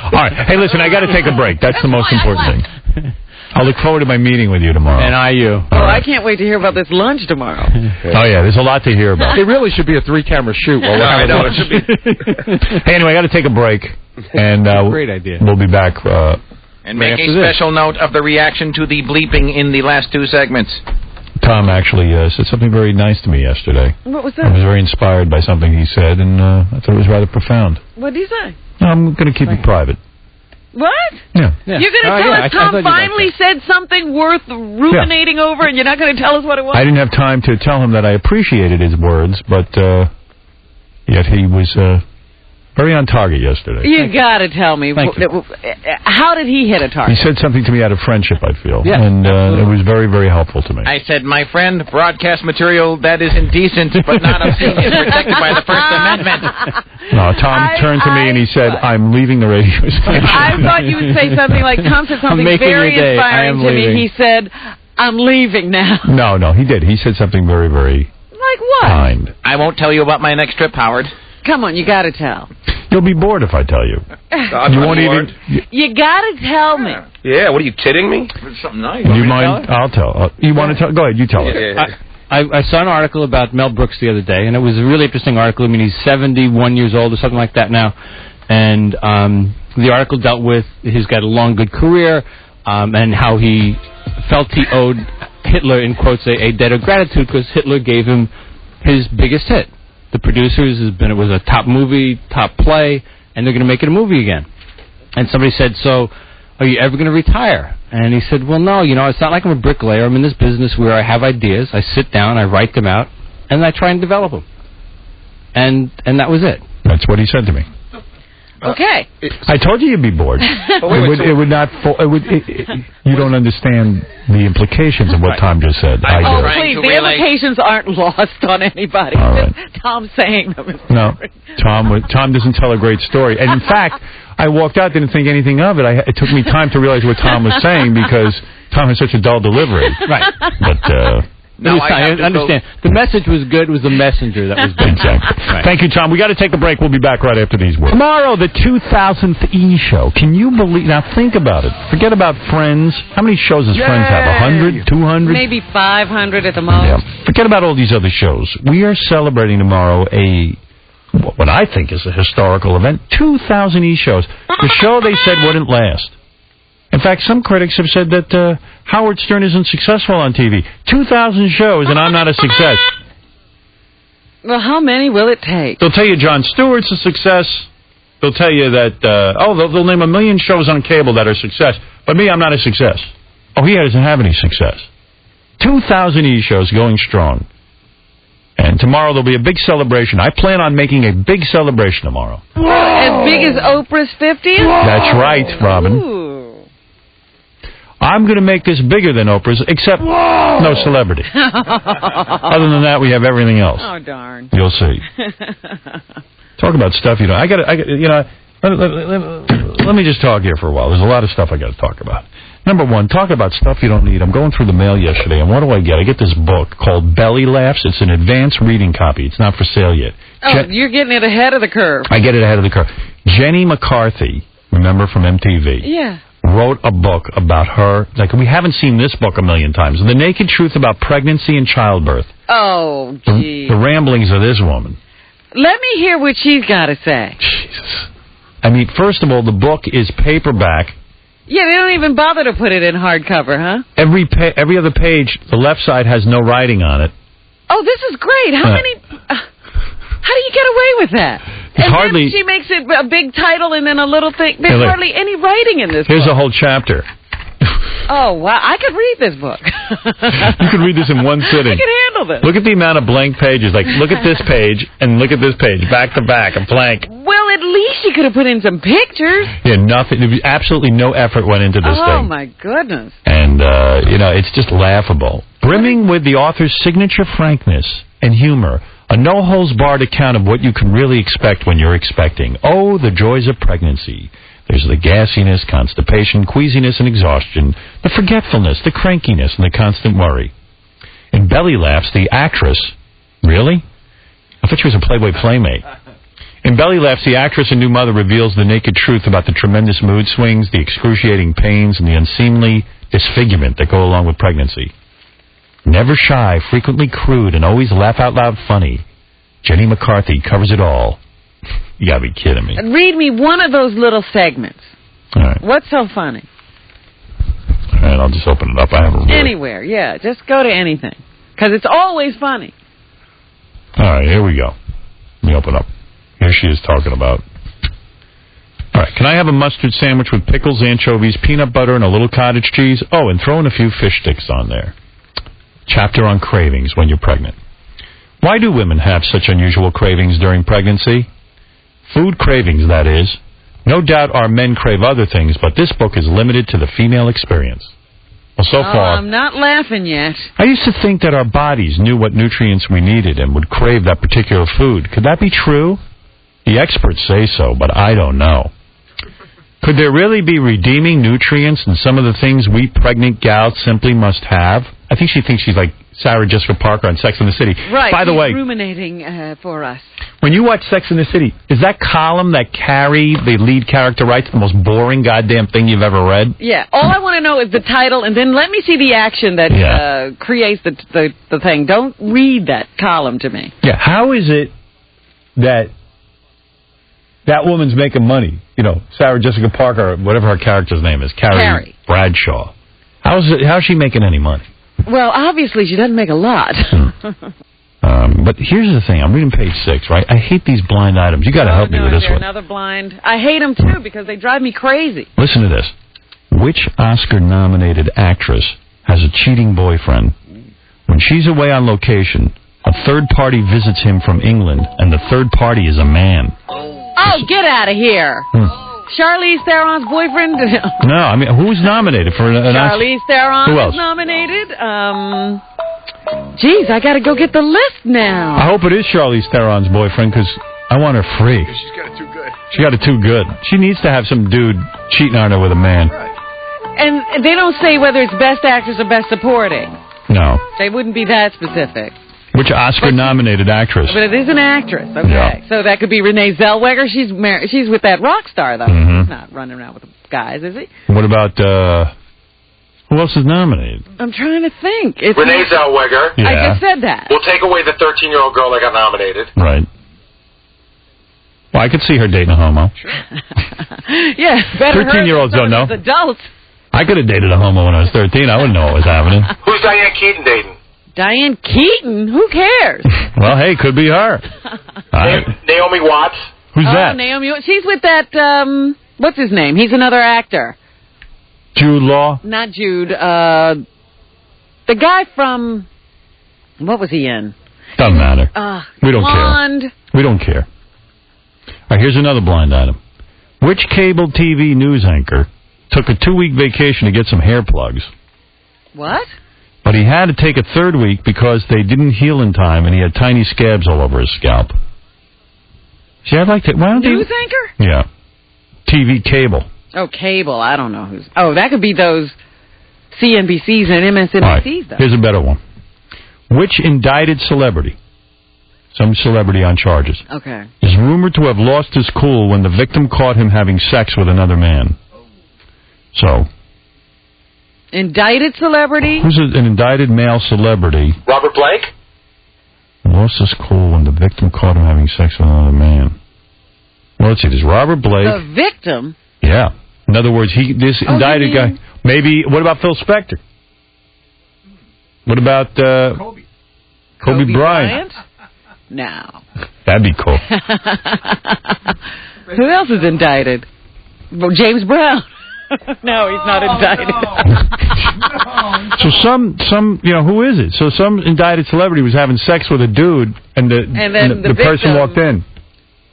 All right. Hey, listen, I got to take a break. That's the most important thing. I'll look forward to my meeting with you tomorrow. And you. Oh, I can't wait to hear about this lunch tomorrow. Oh, yeah, there's a lot to hear about. It really should be a 3-camera shoot. While we're having lunch. It should be. Hey, anyway, I got to take a break. And great idea. We'll be back. And make a special note of the reaction to the bleeping in the last 2 segments. Tom actually said something very nice to me yesterday. What was I that? was very inspired by something he said, and I thought it was rather profound. What did he say? I'm going to keep it private. What? Yeah. You're going to tell us Tom finally said something worth ruminating over, and you're not going to tell us what it was? I didn't have time to tell him that I appreciated his words, but yet he was very on target yesterday. You got to tell me. How did he hit a target? He said something to me out of friendship, I feel. Yeah, and it was very, very helpful to me. I said, my friend, broadcast material that is indecent but not obscene is protected by the First Amendment. No, Tom turned to me and he said, I'm leaving the radio station. I thought you would say something like, Tom said something very inspiring to me. He said, I'm leaving now. No, he did. He said something very, very like what? kind. I won't tell you about my next trip, Howard. Come on, you got to tell. You'll be bored if I tell you. You won't even. You got to tell me. Yeah, what are you kidding me? It's something nice. You mind? I'll tell. You want to tell? Go ahead, you tell it. I saw an article about Mel Brooks the other day, and it was a really interesting article. I mean, he's 71 years old or something like that now. And the article dealt with he's got a long, good career, and how he felt he owed Hitler, in quotes, a debt of gratitude because Hitler gave him his biggest hit. The producers it was a top movie, top play, and they're going to make it a movie again. And somebody said, so are you ever going to retire? And he said, well, no, it's not like I'm a bricklayer. I'm in this business where I have ideas. I sit down, I write them out, and I try and develop them. And that was it. That's what he said to me. Okay. I told you you'd be bored. It would not. You don't understand the implications of what Tom just said. Oh, please, the implications aren't lost on anybody. All right. Tom saying them. No, Tom doesn't tell a great story. And in fact, I walked out, didn't think anything of it. It took me time to realize what Tom was saying because Tom has such a dull delivery. Right. But. No, I understand. The message was good. It was the messenger that was good. Exactly. Right. Thank you, Tom. We got to take a break. We'll be back right after these words. Tomorrow, the 2000th E! Show. Can you believe? Now, think about it. Forget about Friends. How many shows does Friends have? 100? 200? Maybe 500 at the most. Yeah. Forget about all these other shows. We are celebrating tomorrow what I think is a historical event. 2,000 E! shows. The show they said wouldn't last. In fact, some critics have said that Howard Stern isn't successful on TV. 2,000 shows, and I'm not a success. Well, how many will it take? They'll tell you Jon Stewart's a success. They'll tell you that, they'll name 1 million shows on cable that are success. But me, I'm not a success. Oh, he doesn't have any success. 2,000 E! shows going strong. And tomorrow there'll be a big celebration. I plan on making a big celebration tomorrow. As big as Oprah's 50th? That's right, Robin. Ooh. I'm going to make this bigger than Oprah's, except no celebrity. Other than that, we have everything else. Oh, darn. You'll see. Talk about stuff let me just talk here for a while. There's a lot of stuff I got to talk about. Number one, talk about stuff you don't need. I'm going through the mail yesterday, and what do I get? I get this book called Belly Laughs. It's an advanced reading copy. It's not for sale yet. Oh, you're getting it ahead of the curve. I get it ahead of the curve. Jenny McCarthy, remember from MTV? Yeah. Wrote a book about her. Like, we haven't seen this book a million times. The Naked Truth About Pregnancy and Childbirth. Oh, gee. The ramblings of this woman. Let me hear what she's got to say. Jesus. I mean, first of all, the book is paperback. Yeah, they don't even bother to put it in hardcover, huh? Every other page, the left side has no writing on it. Oh, this is great. How do you get away with that? Then she makes it a big title and then a little thing. There's hardly any writing in this book. Here's a whole chapter. Oh, wow. I could read this book. You could read this in one sitting. I can handle this. Look at the amount of blank pages. Like, look at this page and look at this page, back to back, a blank. Well, at least you could have put in some pictures. Yeah, nothing. Absolutely no effort went into this thing. Oh, my goodness. And, it's just laughable. Brimming with the author's signature frankness and humor. A no-holds-barred account of what you can really expect when you're expecting. Oh, the joys of pregnancy. There's the gassiness, constipation, queasiness, and exhaustion, the forgetfulness, the crankiness, and the constant worry. In Belly Laughs, the actress... Really? I thought she was a Playboy Playmate. In Belly Laughs, the actress and new mother reveals the naked truth about the tremendous mood swings, the excruciating pains, and the unseemly disfigurement that go along with pregnancy. Never shy, frequently crude, and always laugh-out-loud funny, Jenny McCarthy covers it all. You gotta be kidding me. Read me one of those little segments. All right. What's so funny? All right, I'll just open it up. I haven't really... Anywhere, yeah. Just go to anything. Because it's always funny. All right, here we go. Let me open up. Here she is talking about. All right, can I have a mustard sandwich with pickles, anchovies, peanut butter, and a little cottage cheese? Oh, and throw in a few fish sticks on there. Chapter on cravings when you're pregnant. Why do women have such unusual cravings during pregnancy? Food cravings, that is. No doubt our men crave other things, but this book is limited to the female experience. Well, so far... I'm not laughing yet. I used to think that our bodies knew what nutrients we needed and would crave that particular food. Could that be true? The experts say so, but I don't know. Could there really be redeeming nutrients in some of the things we pregnant gals simply must have? I think she thinks she's like Sarah Jessica Parker on Sex and the City. Right. By the way, ruminating for us. When you watch Sex and the City, is that column that Carrie, the lead character, writes the most boring goddamn thing you've ever read? Yeah. All I want to know is the title, and then let me see the action that creates the thing. Don't read that column to me. Yeah. How is it that woman's making money? You know, Sarah Jessica Parker, whatever her character's name is, Carrie Bradshaw. How is she making any money? Well, obviously she doesn't make a lot. But here's the thing. I'm reading page 6, right? I hate these blind items. You got to help me with this one. Another blind. I hate them, too, because they drive me crazy. Listen to this. Which Oscar-nominated actress has a cheating boyfriend? When she's away on location, a third party visits him from England, and the third party is a man. Oh, get out of here. Charlize Theron's boyfriend? No, I mean, who's nominated for an Oscar? Charlize Theron Who else? is nominated. Geez, I got to go get the list now. I hope it is Charlize Theron's boyfriend, because I want her free. She's got it too good. She got it too good. She needs to have some dude cheating on her with a man. And they don't say whether it's best actress or best supporting. No. They wouldn't be that specific. Which Oscar-nominated actress? But it is an actress. Okay. Yeah. So that could be Renee Zellweger. She's with that rock star, though. Mm-hmm. He's not running around with guys, is he? What about, who else is nominated? I'm trying to think. It's Renee Zellweger. Yeah. I just said that. We'll take away the 13-year-old girl that got nominated. Right. Well, I could see her dating a homo. Sure. Yeah, better 13-year-olds don't know. Adults. I could have dated a homo when I was 13. I wouldn't know what was happening. Who's Diane Keaton dating? Diane Keaton? Who cares? Well, hey, could be her. Naomi Watts. Who's that? Naomi. She's with that, what's his name? He's another actor. Jude Law? Not Jude. The guy from, what was he in? Doesn't matter. We don't Blonde. care. We don't care. All right, here's another blind item. Which cable TV news anchor took a 2-week vacation to get some hair plugs? What? But he had to take a third week because they didn't heal in time, and he had tiny scabs all over his scalp. See, I'd like to... News anchor? Yeah. TV cable. Oh, cable. I don't know who's... Oh, that could be those CNBCs and MSNBCs, Right, though. here's a better one. Which indicted celebrity, some celebrity on charges, is rumored to have lost his cool when the victim caught him having sex with another man? So... Indicted celebrity? Who's an indicted male celebrity? Robert Blake? Lost his cool when the victim caught him having sex with another man. Well, let's see. There's Robert Blake. The victim? Yeah. In other words, this indicted guy. Maybe. What about Phil Spector? What about Kobe Bryant? No. That'd be cool. Who else is indicted? Well, James Brown. No, he's not indicted. So some, who is it? So some indicted celebrity was having sex with a dude, and the person walked in.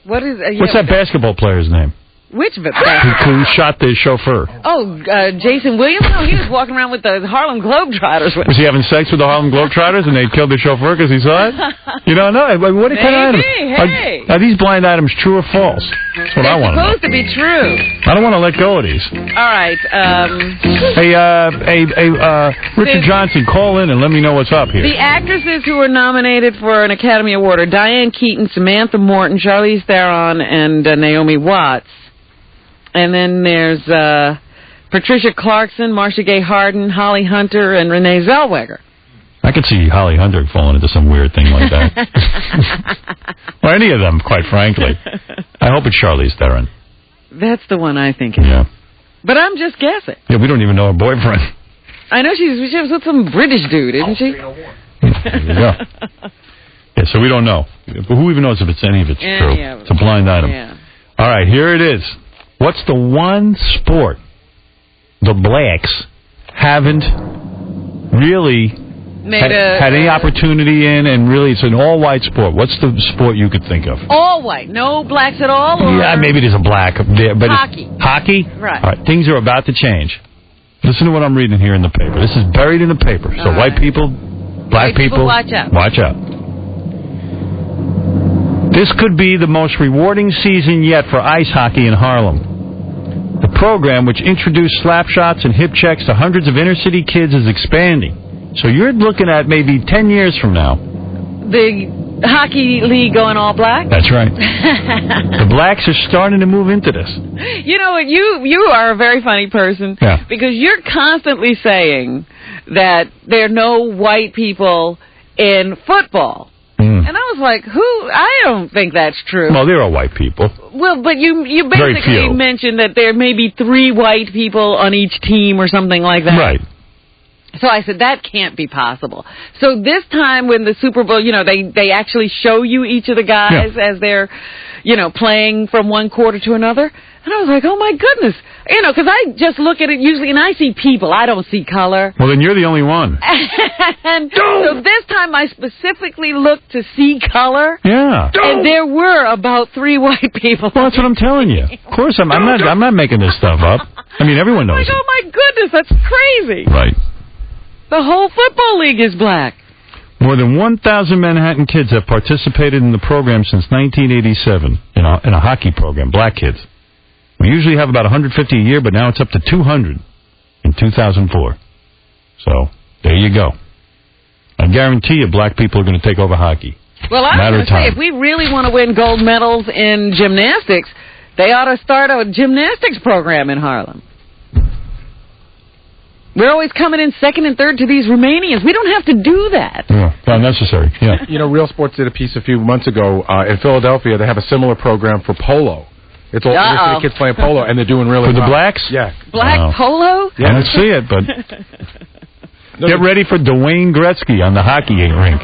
What is? What's that basketball player's name? Which basketball? Who shot the chauffeur? Oh, Jason Williams? No, he was walking around with the Harlem Globetrotters. Was he having sex with the Harlem Globetrotters and they killed the chauffeur because he saw it? You don't know. What kind of items? Hey. Are these blind items true or false? That's what I want to know. Supposed to be true. I don't want to let go of these. All right. Richard Johnson, call in and let me know what's up here. The actresses who were nominated for an Academy Award are Diane Keaton, Samantha Morton, Charlize Theron, and Naomi Watts. And then there's Patricia Clarkson, Marcia Gay Harden, Holly Hunter, and Renee Zellweger. I could see Holly Hunter falling into some weird thing like that. Or any of them, quite frankly. I hope it's Charlize Theron. That's the one I think it is. Yeah. But I'm just guessing. Yeah, we don't even know her boyfriend. I know she was with some British dude, isn't she? Yeah. Yeah, so we don't know. But who even knows if it's any of it's true? It's a blind item. Yeah. All right, here it is. What's the one sport the blacks haven't really had any opportunity in, and really it's an all-white sport? What's the sport you could think of? All white. No blacks at all? Or? Yeah, maybe there's a black there. But hockey. Hockey? Right. All right, things are about to change. Listen to what I'm reading here in the paper. This is buried in the paper. So white people, black people, watch out. Watch out. This could be the most rewarding season yet for ice hockey in Harlem. The program, which introduced slap shots and hip checks to hundreds of inner-city kids, is expanding. So you're looking at maybe 10 years from now. The hockey league going all black? That's right. The blacks are starting to move into this. You know what? You are a very funny person. Yeah. Because you're constantly saying that there are no white people in football. And I was like, I don't think that's true. Well, there are white people. Well, but you basically mentioned that there may be 3 white people on each team or something like that. Right. So I said, that can't be possible. So this time when the Super Bowl, they actually show you each of the guys as they're, playing from one quarter to another. And I was like, oh, my goodness. Because I just look at it usually, and I see people. I don't see color. Well, then you're the only one. And so this time I specifically looked to see color. Yeah. And there were about 3 white people. Well, that's what I'm telling you. Of course, I'm not making this stuff up. I mean, everyone knows it. Oh, my goodness, that's crazy. Right. The whole football league is black. More than 1,000 Manhattan kids have participated in the program since 1987 in a hockey program, black kids. We usually have about 150 a year, but now it's up to 200 in 2004. So, there you go. I guarantee you black people are going to take over hockey. Well, I was going to say, if we really want to win gold medals in gymnastics, they ought to start a gymnastics program in Harlem. We're always coming in second and third to these Romanians. We don't have to do that. Yeah, not necessary. Yeah. Real Sports did a piece a few months ago in Philadelphia. They have a similar program for polo. It's all inner-city kids playing polo, and they're doing really well. For the blacks? Yeah. Black polo? Yeah. I don't see it, but get ready for Dwayne Gretzky on the hockey rink.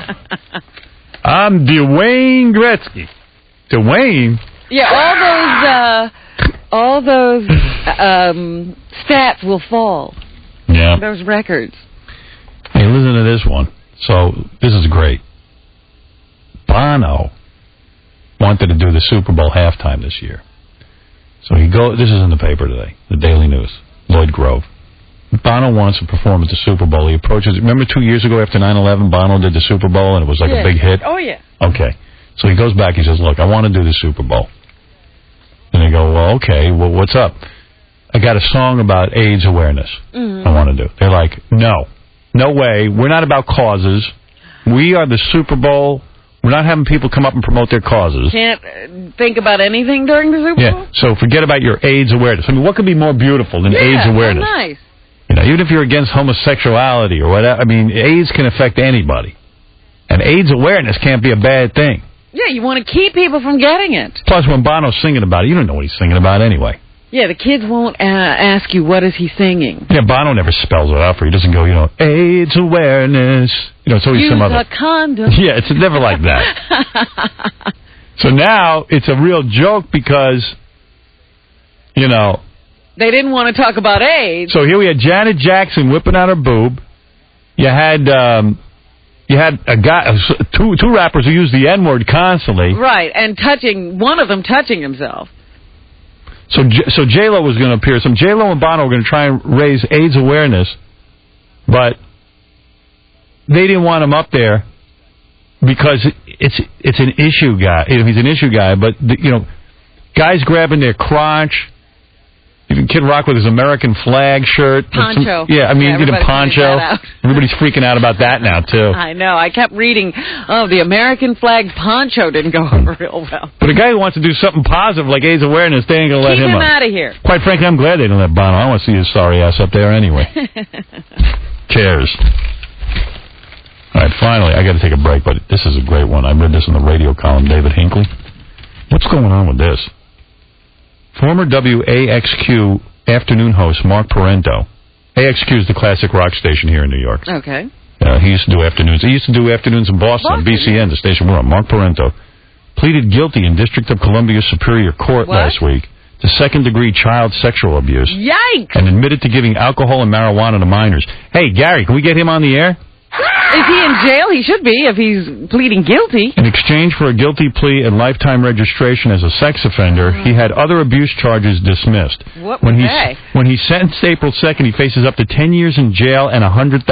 I'm Dwayne Gretzky. Dwayne? Yeah, all those stats will fall. Yeah. Those records. Hey, listen to this one. So, this is great. Bono wanted to do the Super Bowl halftime this year. So this is in the paper today, the Daily News, Lloyd Grove. Bono wants to perform at the Super Bowl. He approaches, remember 2 years ago after 9/11, Bono did the Super Bowl and it was like a big hit? Oh, yeah. Okay. So he goes back, he says, look, I want to do the Super Bowl. And they go, well, okay, well, what's up? I got a song about AIDS awareness I want to do. They're like, no way. We're not about causes. We are the Super Bowl. We're not having people come up and promote their causes. Can't think about anything during the Super Bowl? Yeah, so forget about your AIDS awareness. I mean, what could be more beautiful than AIDS awareness? Yeah, nice. Even if you're against homosexuality or whatever, I mean, AIDS can affect anybody. And AIDS awareness can't be a bad thing. Yeah, you want to keep people from getting it. Plus, when Bono's singing about it, you don't know what he's singing about anyway. Yeah, the kids won't ask you, what is he singing? Yeah, Bono never spells it out for you. He doesn't go, AIDS awareness. It's always some other. Use a condom. Yeah, it's never like that. So now it's a real joke because, they didn't want to talk about AIDS. So here we had Janet Jackson whipping out her boob. You had a guy, two rappers who used the N-word constantly. Right, and one of them touching himself. So J-Lo was going to appear. Some J-Lo and Bono were going to try and raise AIDS awareness, but they didn't want him up there because it's an issue guy. He's an issue guy, but guys grabbing their crotch. Even Kid Rock with his American flag shirt. Poncho. Poncho. Everybody's freaking out about that now, too. I know. I kept reading, the American flag poncho didn't go over real well. But a guy who wants to do something positive like AIDS awareness, they ain't going to let him up. Keep him out of here. Quite frankly, I'm glad they didn't let Bono. I want to see his sorry ass up there anyway. Cares. All right, finally, I got to take a break, but this is a great one. I read this in the radio column, David Hinckley. What's going on with this? Former WAXQ afternoon host Mark Parento. AXQ is the classic rock station here in New York. Okay. He used to do afternoons. He used to do afternoons in Boston. BCN, the station we're on. Mark Parento pleaded guilty in District of Columbia Superior Court last week to second-degree child sexual abuse. Yikes! And admitted to giving alcohol and marijuana to minors. Hey, Gary, can we get him on the air? Is he in jail? He should be if he's pleading guilty. In exchange for a guilty plea and lifetime registration as a sex offender, he had other abuse charges dismissed. What were they? When he's sentenced April 2nd, he faces up to 10 years in jail and a $100,000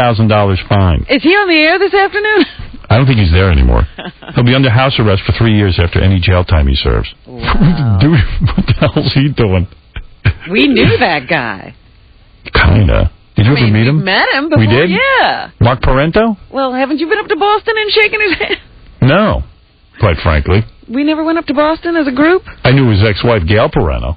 fine. Is he on the air this afternoon? I don't think he's there anymore. He'll be under house arrest for 3 years after any jail time he serves. Wow. Dude, what the hell's he doing? We knew that guy. Kinda. Did you ever meet him? We met him before. We did? Yeah. Mark Parento? Well, haven't you been up to Boston and shaken his hand? No, quite frankly. We never went up to Boston as a group? I knew his ex-wife, Gail Parento.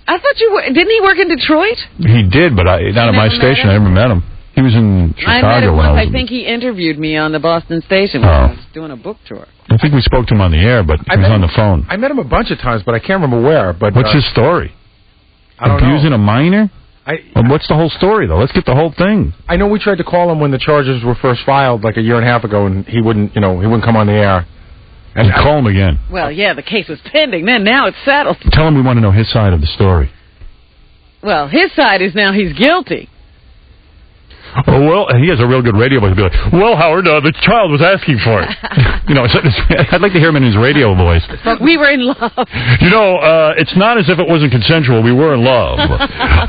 I thought didn't he work in Detroit? He did, but not at my station. I never met him. He was in Chicago. I met him when once. I was I think he interviewed me on the Boston station when I was doing a book tour. I think we spoke to him on the air, but he was on the phone. I met him a bunch of times, but I can't remember where. But what's his story? I don't know. Abusing a minor? What's the whole story, though? Let's get the whole thing. I know we tried to call him when the charges were first filed, like a year and a half ago, and he wouldn't come on the air. And call him again. Well, yeah, the case was pending then. Now it's settled. Tell him we want to know his side of the story. Well, his side is now he's guilty. Oh, well, he has a real good radio voice. He'll be like, well, Howard, the child was asking for it. I'd like to hear him in his radio voice. We were in love. It's not as if it wasn't consensual. We were in love.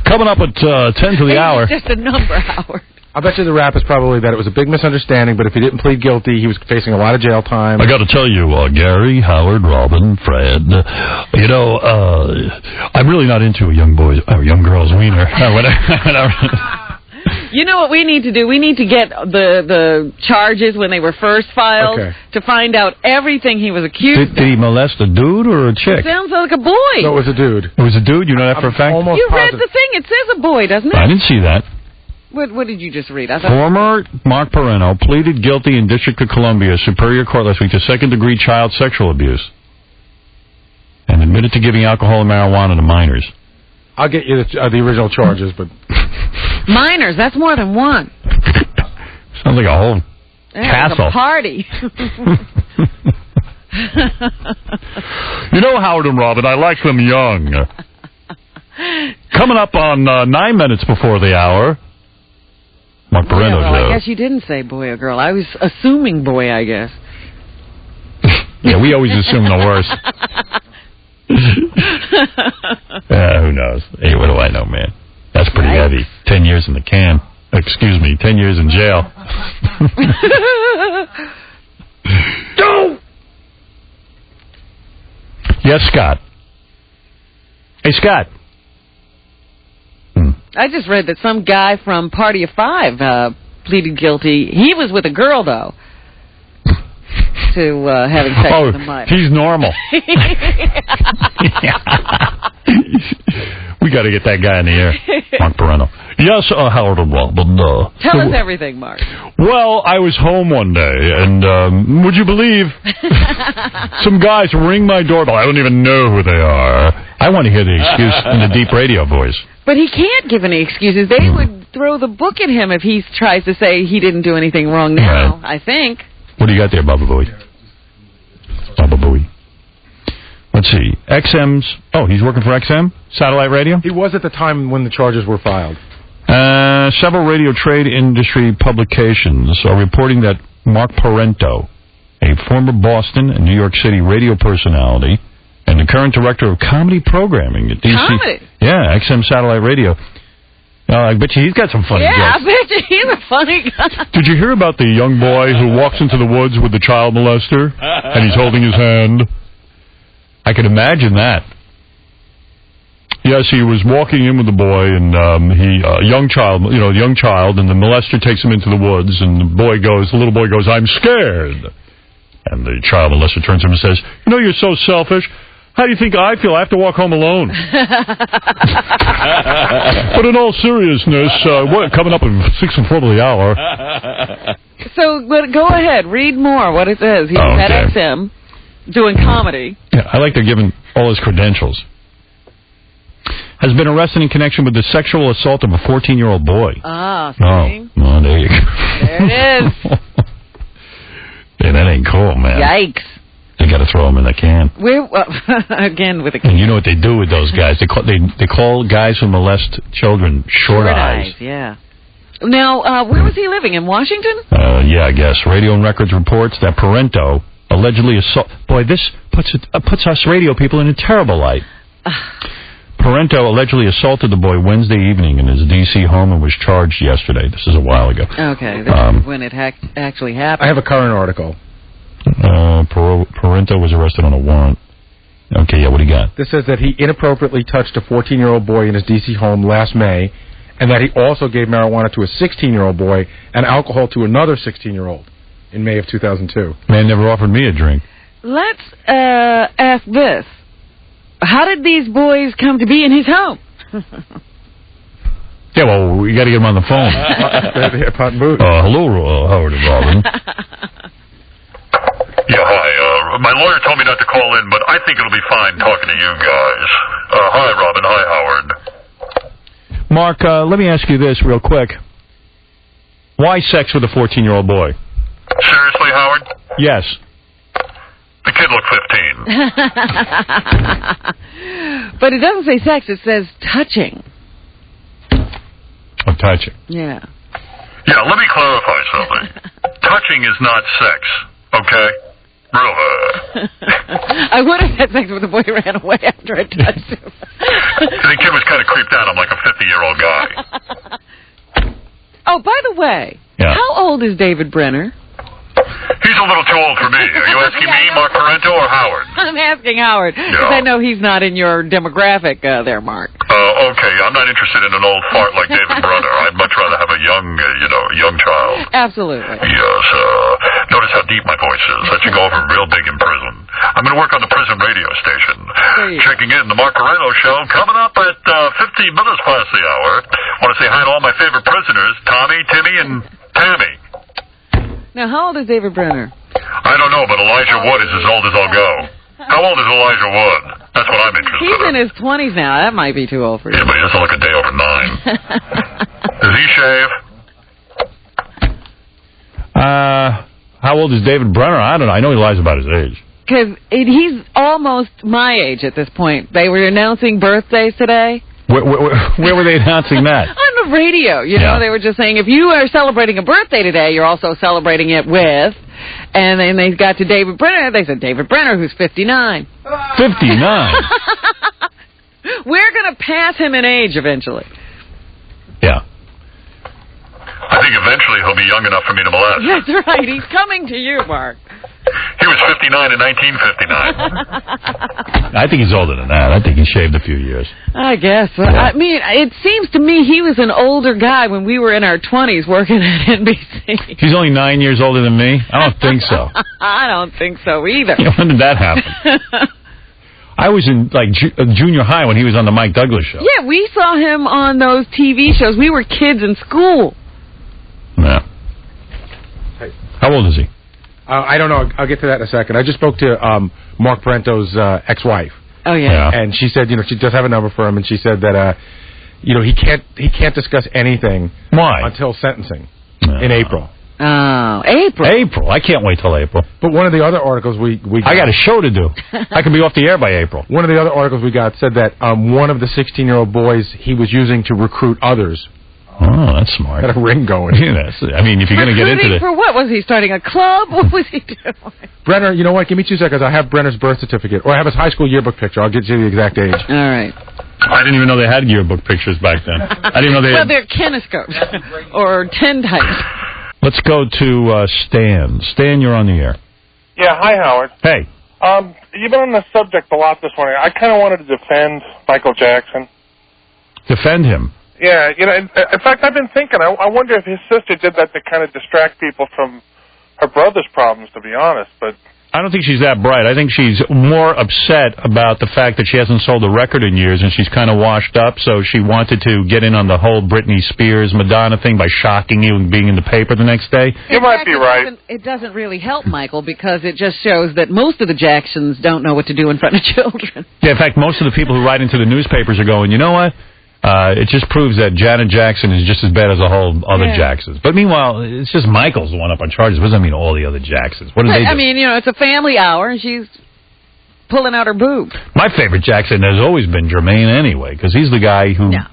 Coming up at 10 to the hour. It's just a number, Howard. I bet you the rap is probably that it was a big misunderstanding, but if he didn't plead guilty, he was facing a lot of jail time. I got to tell you, Gary, Howard, Robin, Fred, I'm really not into a young girl's wiener. You know what we need to do? We need to get the charges when they were first filed to find out everything he was accused of. Did he molest a dude or a chick? It sounds like a boy. No, it was a dude. It was a dude? You know that for a fact? You read the thing. It says a boy, doesn't it? I didn't see that. What did you just read? Former Mark Parento pleaded guilty in District of Columbia Superior Court last week to second-degree child sexual abuse and admitted to giving alcohol and marijuana to minors. I'll get you the original charges, but... Minors, that's more than one. Sounds like a whole castle. Like a party. Howard and Robin, I like them young. Coming up on 9 minutes before the hour, Mark Parento show. I guess you didn't say boy or girl. I was assuming boy, I guess. Yeah, we always assume the worst. Who knows? Hey, what do I know, man? That's pretty heavy. 10 years in the can. Excuse me, 10 years in jail. Go! Yes, Scott. Hey, Scott. I just read that some guy from Party of Five pleaded guilty. He was with a girl, though, to having sex with a minor. He's normal. We got to get that guy in the air. Mark Parento. Yes, Howard and Robin. Tell us everything, Mark. Well, I was home one day, and would you believe some guys ring my doorbell. I don't even know who they are. I want to hear the excuse in the deep radio voice. But he can't give any excuses. They would throw the book at him if he tries to say he didn't do anything wrong now, I think. What do you got there, Baba Booey? Baba Booey. Let's see. XM's... Oh, he's working for XM? Satellite radio? He was at the time when the charges were filed. Several radio trade industry publications are reporting that Mark Parento, a former Boston and New York City radio personality, and the current director of comedy programming at DC. Comedy? Yeah, XM Satellite Radio. I bet you he's got some funny jokes. I bet you he's a funny guy. Did you hear about the young boy who walks into the woods with the child molester, and he's holding his hand? I can imagine that. Yes, he was walking in with the boy, and young child, and the molester takes him into the woods, and the little boy goes, "I'm scared." And the child molester turns to him and says, "You're so selfish. How do you think I feel? I have to walk home alone." But in all seriousness, coming up at 6:15 of the hour. So, but go ahead, read more. What it says. He's at XM doing comedy. Yeah, I like they're giving all his credentials. Has been arrested in connection with the sexual assault of a 14-year-old boy. Ah, see? Oh, there you go. There it is. Yeah, that ain't cool, man. Yikes. They got to throw them in the can. Again with a can. And you know what they do with those guys? They call guys who molest children short eyes. Yeah. Now, where was he living? In Washington? Yeah, I guess. Radio and Records reports that Parento allegedly Boy, this puts us radio people in a terrible light. Parento allegedly assaulted the boy Wednesday evening in his D.C. home and was charged yesterday. This is a while ago. Okay, this is when it actually happened. I have a current article. Parento was arrested on a warrant. Okay, yeah, what do you got? This says that he inappropriately touched a 14-year-old boy in his D.C. home last May, and that he also gave marijuana to a 16-year-old boy and alcohol to another 16-year-old in May of 2002. Man never offered me a drink. Let's ask this. How did these boys come to be in his home? Yeah, well, we got to get him on the phone. Hello, Howard and Robin. Yeah, hi. My lawyer told me not to call in, but I think it'll be fine talking to you guys. Hi, Robin. Hi, Howard. Mark, let me ask you this real quick. Why sex with a 14-year-old boy? Seriously, Howard? Yes. The kid looked 15. But it doesn't say sex, it says touching. Oh, touching. Yeah. Yeah, let me clarify something. Touching is not sex, okay? Real, I would have had sex with the boy who ran away after I touched him. The kid was kind of creeped out. I'm like a 50-year-old guy. Oh, by the way, how old is David Brenner? He's a little too old for me. Are you asking me, Mark Parento, or Howard? I'm asking Howard, because I know he's not in your demographic there, Mark. Okay, I'm not interested in an old fart like David Brenner. I'd much rather have a young, young child. Absolutely. Yes, notice how deep my voice is. That should go over real big in prison. I'm going to work on the prison radio station. Checking in, the Mark Parento Show, coming up at 15 minutes past the hour. Want to say hi to all my favorite prisoners, Tommy, Timmy, and Tammy. Now, how old is David Brenner? I don't know, but Elijah Wood is as old as I'll go. How old is Elijah Wood? That's what I'm interested in. He's in his 20s now. That might be too old for you. Yeah, but he doesn't look a day over 9. Does he shave? How old is David Brenner? I don't know. I know he lies about his age. Because he's almost my age at this point. They were announcing birthdays today. Where were they announcing that? On the radio. You know, they were just saying, if you are celebrating a birthday today, you're also celebrating it with. And then they got to David Brenner. They said, David Brenner, who's 59. 59? We're going to pass him in age eventually. Yeah. I think eventually he'll be young enough for me to molest. That's right. He's coming to you, Mark. He was 59 in 1959. I think he's older than that. I think he shaved a few years. I guess. Yeah. I mean, it seems to me he was an older guy when we were in our 20s working at NBC. He's only 9 years older than me? I don't think so. I don't think so either. When did that happen? I was in junior high when he was on the Mike Douglas show. Yeah, we saw him on those TV shows. We were kids in school. Yeah. How old is he? I don't know. I'll get to that in a second. I just spoke to Mark Parento's ex-wife. Oh yeah. And she said, she does have a number for him, and she said that, he can't discuss anything. Why? Until sentencing in April. Oh, April. April. I can't wait till April. But one of the other articles we got, I got a show to do. I can be off the air by April. One of the other articles we got said that one of the 16-year-old boys he was using to recruit others Oh, that's smart. Got a ring going. Yeah, I mean, if you're going to get into for what? Was he starting a club? What was he doing? Brenner, you know what? Give me 2 seconds. I have Brenner's birth certificate. Or I have his high school yearbook picture. I'll get you the exact age. All right. I didn't even know they had yearbook pictures back then. I didn't know they Well, had... they're kinescopes. Or tintypes. Let's go to Stan. Stan, you're on the air. Yeah, hi, Howard. Hey. You've been on the subject a lot this morning. I kind of wanted to defend Michael Jackson. Defend him? Yeah, you know, in fact, I've been thinking, I wonder if his sister did that to kind of distract people from her brother's problems, to be honest, but... I don't think she's that bright. I think she's more upset about the fact that she hasn't sold a record in years, and she's kind of washed up, so she wanted to get in on the whole Britney Spears, Madonna thing by shocking you and being in the paper the next day. You might be right. It doesn't really help, Michael, because it just shows that most of the Jacksons don't know what to do in front of children. Yeah, in fact, most of the people who write into the newspapers are going, you know what? It just proves that Janet Jackson is just as bad as the whole other Jacksons. But meanwhile, it's just Michael's the one up on charges. What does that mean, all the other Jacksons? What do they do? I mean, you know, it's a family hour, and she's pulling out her boob. My favorite Jackson has always been Jermaine anyway, because he's the guy who... No.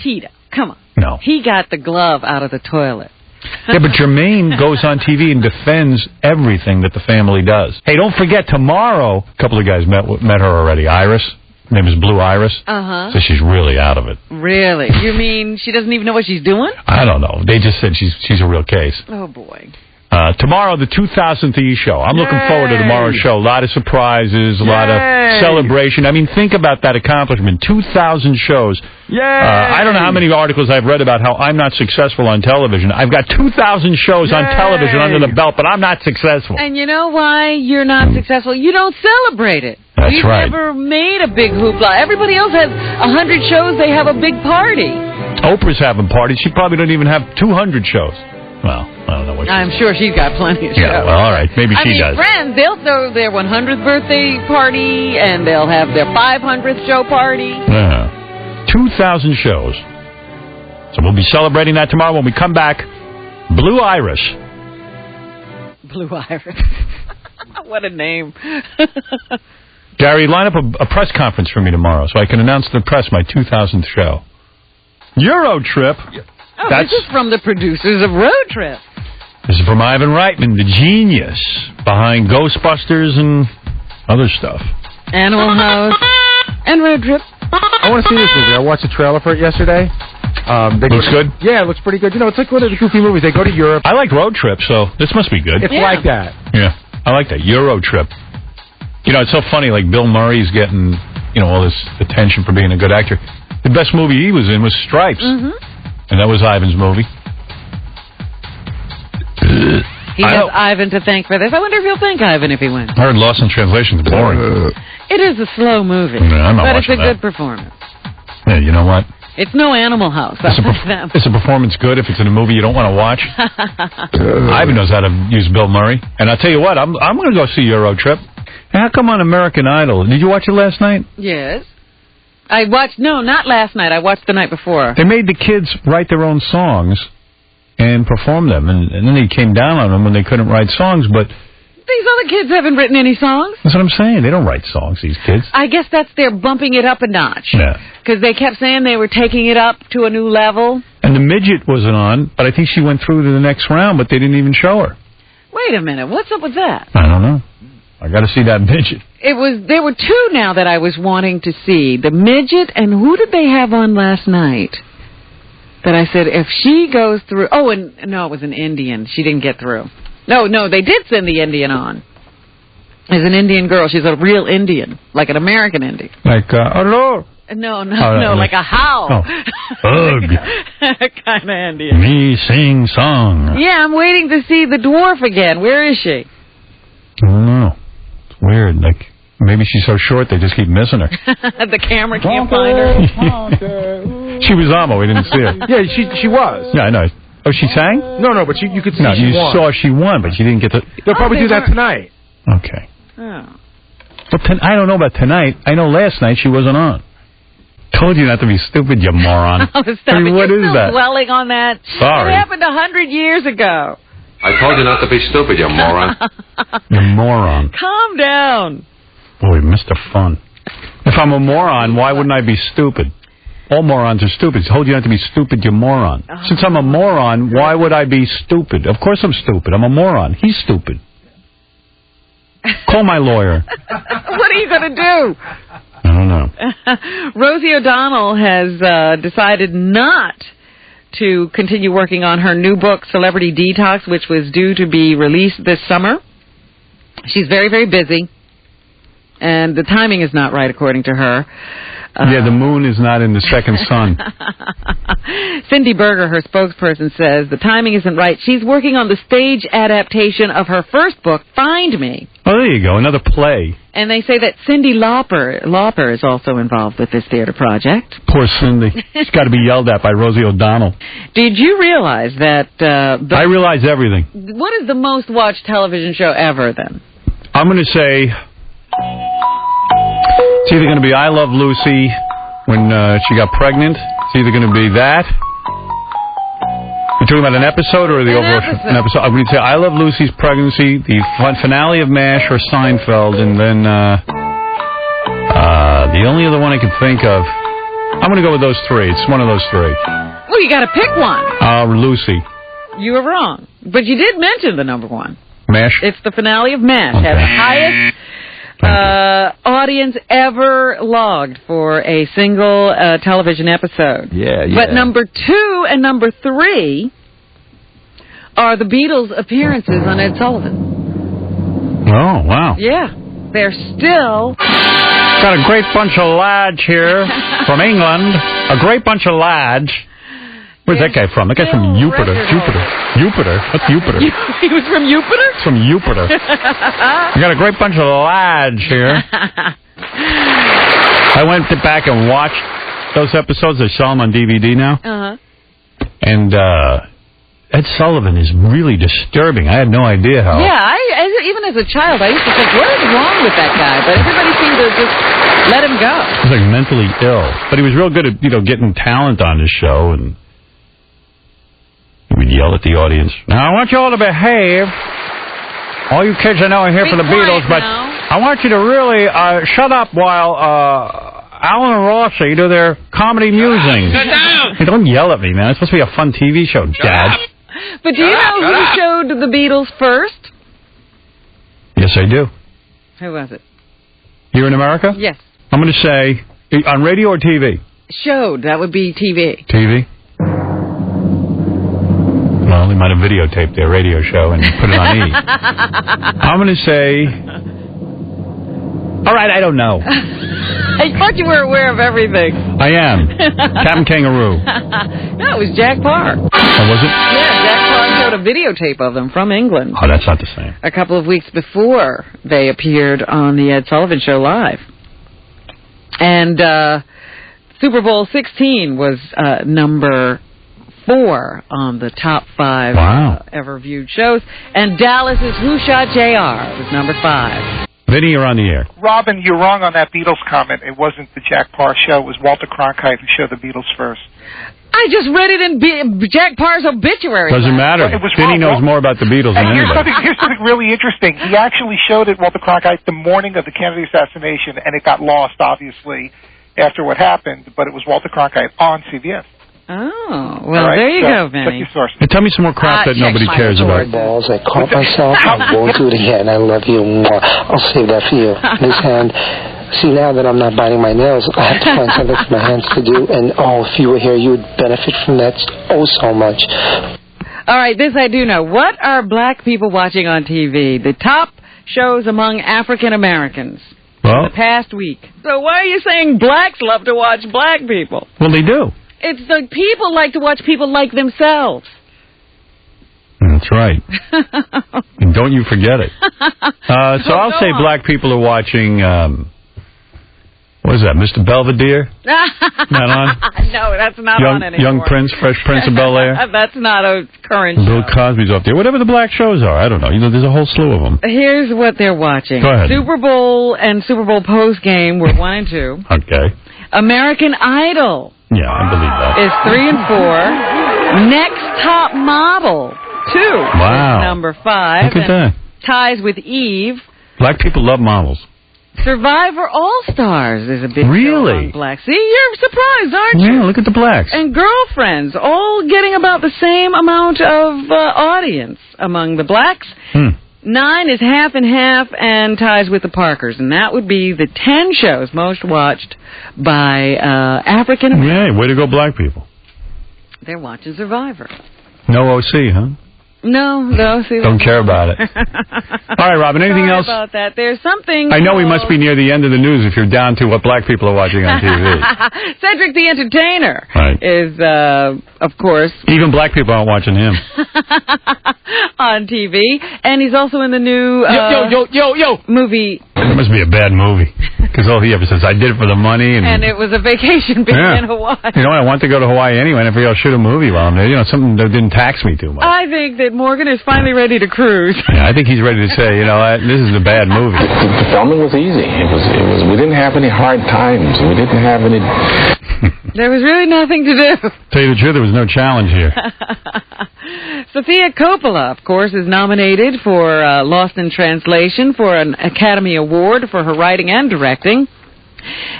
Tito, come on. No. He got the glove out of the toilet. Yeah, but Jermaine goes on TV and defends everything that the family does. Hey, don't forget, tomorrow, a couple of guys met her already. Iris. Her name is Blue Iris. Uh-huh. So she's really out of it. Really? You mean she doesn't even know what she's doing? I don't know. They just said she's a real case. Oh, boy. Tomorrow, the 2000th E show. I'm looking forward to tomorrow's show. A lot of surprises, a lot of celebration. I mean, think about that accomplishment. 2,000 shows. Yay! I don't know how many articles I've read about how I'm not successful on television. I've got 2,000 shows on television under the belt, but I'm not successful. And you know why you're not successful? You don't celebrate it. That's You've right. never made a big hoopla. Everybody else has 100 shows. They have a big party. Oprah's having parties. She probably doesn't even have 200 shows. Well, I don't know what I'm sure she's got plenty of shows. Yeah, well, all right. Maybe she does. Friends, they'll throw their 100th birthday party, and they'll have their 500th show party. 2,000 shows. So we'll be celebrating that tomorrow when we come back. Blue Iris. Blue Iris. What a name. Gary, line up a press conference for me tomorrow so I can announce to the press my 2000th show. Euro Trip. Oh, this is from the producers of Road Trip. This is from Ivan Reitman, the genius behind Ghostbusters and other stuff. Animal House and Road Trip. I want to see this movie. I watched the trailer for it yesterday. Looks good? Yeah, it looks pretty good. You know, it's like one of the goofy movies. They go to Europe. I like Road Trip, so this must be good. It's like that. Yeah, I like that. Euro Trip. You know, it's so funny, like Bill Murray's getting, you know, all this attention for being a good actor. The best movie he was in was Stripes. Mm-hmm. And that was Ivan's movie. He has Ivan to thank for this. I wonder if he'll thank Ivan if he wins. I heard Lost in Translation is boring. It is a slow movie, I'm not but it's a watching that. good performance. Yeah, you know what? It's no Animal House. Is a performance good if it's in a movie you don't want to watch? Ivan knows how to use Bill Murray. And I'll tell you what, I'm going to go see Euro Trip. And how come on American Idol? Did you watch it last night? Yes. I watched, no, not last night. I watched the night before. They made the kids write their own songs and perform them. And then they came down on them when they couldn't write songs, but... These other kids haven't written any songs. That's what I'm saying. They don't write songs, these kids. I guess that's their bumping it up a notch. Yeah. Because they kept saying they were taking it up to a new level. And the midget wasn't on, but I think she went through to the next round, but they didn't even show her. Wait a minute. What's up with that? I don't know. I got to see that midget. There were two now that I was wanting to see. The midget, and who did they have on last night? That I said, if she goes through... Oh, and no, it was an Indian. She didn't get through. No, they did send the Indian on. There's an Indian girl. She's a real Indian, like an American Indian. Like, hello? No, like a howl. Ugh. Kind of Indian. Me sing song. Yeah, I'm waiting to see the dwarf again. Where is she? I don't know. It's weird. Like, maybe she's so short they just keep missing her. The camera can't find her. She was on, but we didn't see her. Yeah, she was. Yeah, I know. Oh, she sang? No, but you could see no, she you won. saw she won, but you didn't get to... They'll probably do that tonight. Okay. Oh. Well, I don't know about tonight. I know last night she wasn't on. Told you not to be stupid, you moron. Oh, stop I mean, it. what You're is still that? dwelling on that. Sorry. It happened 100 years ago. I told you not to be stupid, you moron. You moron. Calm down. Boy, Mr. Fun. If I'm a moron, why wouldn't I be stupid? All morons are stupid. He told you not to be stupid, you moron. Since I'm a moron, why would I be stupid? Of course I'm stupid. I'm a moron. He's stupid. Call my lawyer. What are you going to do? I don't know. Rosie O'Donnell has decided not to continue working on her new book, Celebrity Detox, which was due to be released this summer. She's very, very busy, and the timing is not right, according to her. The moon is not in the second sun. Cindy Berger, her spokesperson, says the timing isn't right. She's working on the stage adaptation of her first book, Find Me. Oh, there you go, another play. And they say that Cyndi Lauper is also involved with this theater project. Poor Cindy. She's got to be yelled at by Rosie O'Donnell. Did you realize that... I realize everything. What is the most watched television show ever, then? I'm going to say... It's either going to be I Love Lucy when she got pregnant. It's either going to be that. You're talking about an episode or the overall an episode? I'm going to say I Love Lucy's pregnancy, the finale of MASH or Seinfeld, and then the only other one I can think of. I'm going to go with those three. It's one of those three. Well, you got to pick one. Lucy. You were wrong, but you did mention the number one. MASH. It's the finale of MASH. Okay. Had the highest audience ever logged for a single television episode. Yeah. But number 2 and number 3 are the Beatles' appearances on Ed Sullivan. Oh, wow. Yeah. They're still... Got a great bunch of lads here from England. A great bunch of lads. Where's that guy from? That guy's from Jupiter. Jupiter? What's Jupiter? He was from Jupiter? It's from Jupiter. We got a great bunch of lads here. I went back and watched those episodes. I saw them on DVD now. Uh-huh. And Ed Sullivan is really disturbing. I had no idea how. Yeah, even as a child, I used to think, what is wrong with that guy? But everybody seemed to just let him go. He was like mentally ill. But he was real good at, getting talent on his show, and he would yell at the audience. Now, I want you all to behave. All you kids I know are here for the Beatles, but I want you to really shut up while Alan and Rossi do their comedy musings. Sit down! Hey, don't yell at me, man. It's supposed to be a fun TV show, Dad. But do you know who showed the Beatles first? Yes, I do. Who was it? Here in America? Yes. I'm going to say, on radio or TV? Showed. That would be TV. TV? Well, they might have videotaped their radio show and put it on E. I'm going to say... All right, I don't know. I thought you were aware of everything. I am. Captain Kangaroo. No, it was Jack Parr. Oh, was it? Yeah, Jack Parr showed a videotape of them from England. Oh, that's not the same. A couple of weeks before they appeared on the Ed Sullivan Show live. And Super Bowl 16 was number 4 on the top 5 ever viewed shows. And Dallas's Who Shot JR was number 5. Vinny, you're on the air. Robin, you're wrong on that Beatles comment. It wasn't the Jack Parr show. It was Walter Cronkite who showed the Beatles first. I just read it in Jack Parr's obituary. Doesn't matter. Vinny knows more about the Beatles than anybody. Here's something really interesting. He actually showed it, Walter Cronkite, the morning of the Kennedy assassination, and it got lost, obviously, after what happened, but it was Walter Cronkite on CBS. Oh, well, there you go, Vinny. Hey, tell me some more crap that nobody cares about. Balls. I caught myself. I won't do it again. I love you more. I'll save that for you. This hand. See, now that I'm not biting my nails, I have to find something for my hands to do. And, if you were here, you would benefit from that so much. All right, this I do know. What are black people watching on TV? The top shows among African Americans. Well, the past week. So why are you saying blacks love to watch black people? Well, they do. It's the people like to watch people like themselves. That's right. And don't you forget it. So I'll say black people are watching, what is that, Mr. Belvedere? Not on? No, that's not on anymore. Young Prince, Fresh Prince of Bel-Air? That's not a current Bill show. Cosby's up there. Whatever the black shows are, I don't know. There's a whole slew of them. Here's what they're watching. Go ahead. Super Bowl and Super Bowl postgame were 1 and 2. Okay. American Idol. Yeah, I believe that. Is 3 and 4. Next Top Model 2. Wow. Is number 5. Look at that. Ties with Eve. Black people love models. Survivor All-Stars is a big show on Blacks. See, you're surprised, aren't you? Yeah, look at the Blacks. And Girlfriends, all getting about the same amount of audience among the Blacks. 9 is half and half and ties with the Parkers. And that would be the 10 shows most watched by African Americans. Yeah, way to go, black people. They're watching Survivor. No OC, huh? No, see. Don't care about it. All right, Robin, anything else? About that. There's something... I know we must be near the end of the news if you're down to what black people are watching on TV. Cedric the Entertainer right. is, of course... Even black people aren't watching him. on TV. And he's also in the new yo movie... It must be a bad movie. Because all he ever says, I did it for the money. And it was a vacation being in Hawaii. You know what? I want to go to Hawaii anyway, and I figured I'll shoot a movie while I'm there. You know, something that didn't tax me too much. I think that Morgan is finally ready to cruise. Yeah, I think he's ready to say, you know, this is a bad movie. The filming was easy. It was. We didn't have any hard times. We didn't have any... There was really nothing to do. Tell you the truth, there was no challenge here. Sofia Coppola, of course, is nominated for Lost in Translation for an Academy Award for her writing and directing.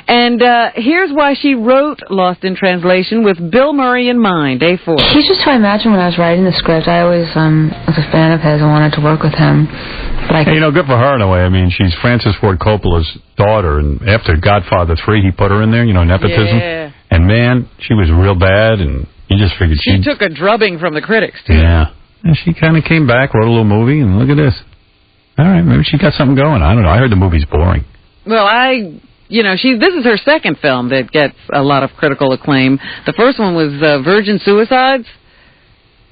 And here's why she wrote Lost in Translation with Bill Murray in mind. A4. He's just who I imagined when I was writing the script. I always was a fan of his and wanted to work with him. But hey, you know, good for her in a way. I mean, she's Francis Ford Coppola's daughter, and after Godfather 3, he put her in there, you know, nepotism. Yeah. And, man, she was real bad, and you just figured she took a drubbing from the critics, too. Yeah. And she kind of came back, wrote a little movie, and look at this. All right, maybe she got something going. I don't know. I heard the movie's boring. Well, this is her second film that gets a lot of critical acclaim. The first one was Virgin Suicides,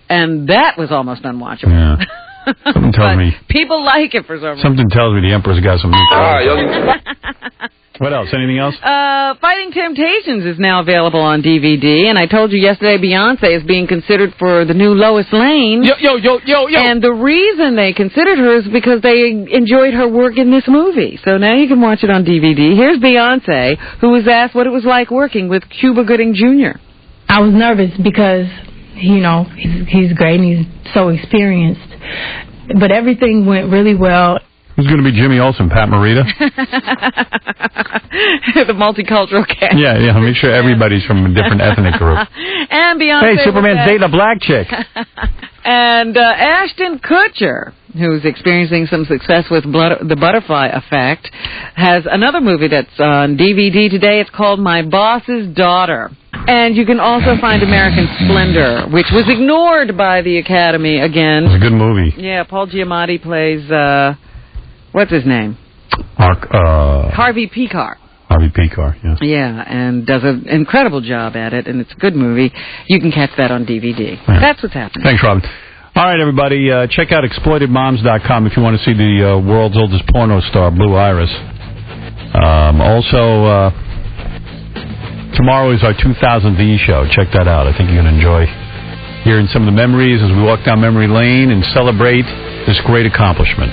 and that was almost unwatchable. Yeah. Something tells me... People like it for some reason. Something tells me the Emperor's got some new clothes. What else? Anything else? Fighting Temptations is now available on DVD, and I told you yesterday Beyonce is being considered for the new Lois Lane. Yo. And the reason they considered her is because they enjoyed her work in this movie. So now you can watch it on DVD. Here's Beyonce, who was asked what it was like working with Cuba Gooding Jr. I was nervous because, you know, he's great and he's so experienced. But everything went really well. Who's going to be Jimmy Olsen, Pat Morita? The multicultural cast. Yeah, make sure everybody's from a different ethnic group. And Beyonce. Hey, Superman's dating a black chick. And Ashton Kutcher, who's experiencing some success with The Butterfly Effect, has another movie that's on DVD today. It's called My Boss's Daughter. And you can also find American Splendor, which was ignored by the Academy again. It's a good movie. Yeah, Paul Giamatti plays, what's his name? Harvey Pekar. Harvey Pekar, yes. Yeah, and does an incredible job at it, and it's a good movie. You can catch that on DVD. Yeah. That's what's happening. Thanks, Robin. All right, everybody, check out exploitedmoms.com if you want to see the world's oldest porno star, Blue Iris. Also, tomorrow is our 2000th E! Show. Check that out. I think you're going to enjoy hearing some of the memories as we walk down memory lane and celebrate this great accomplishment.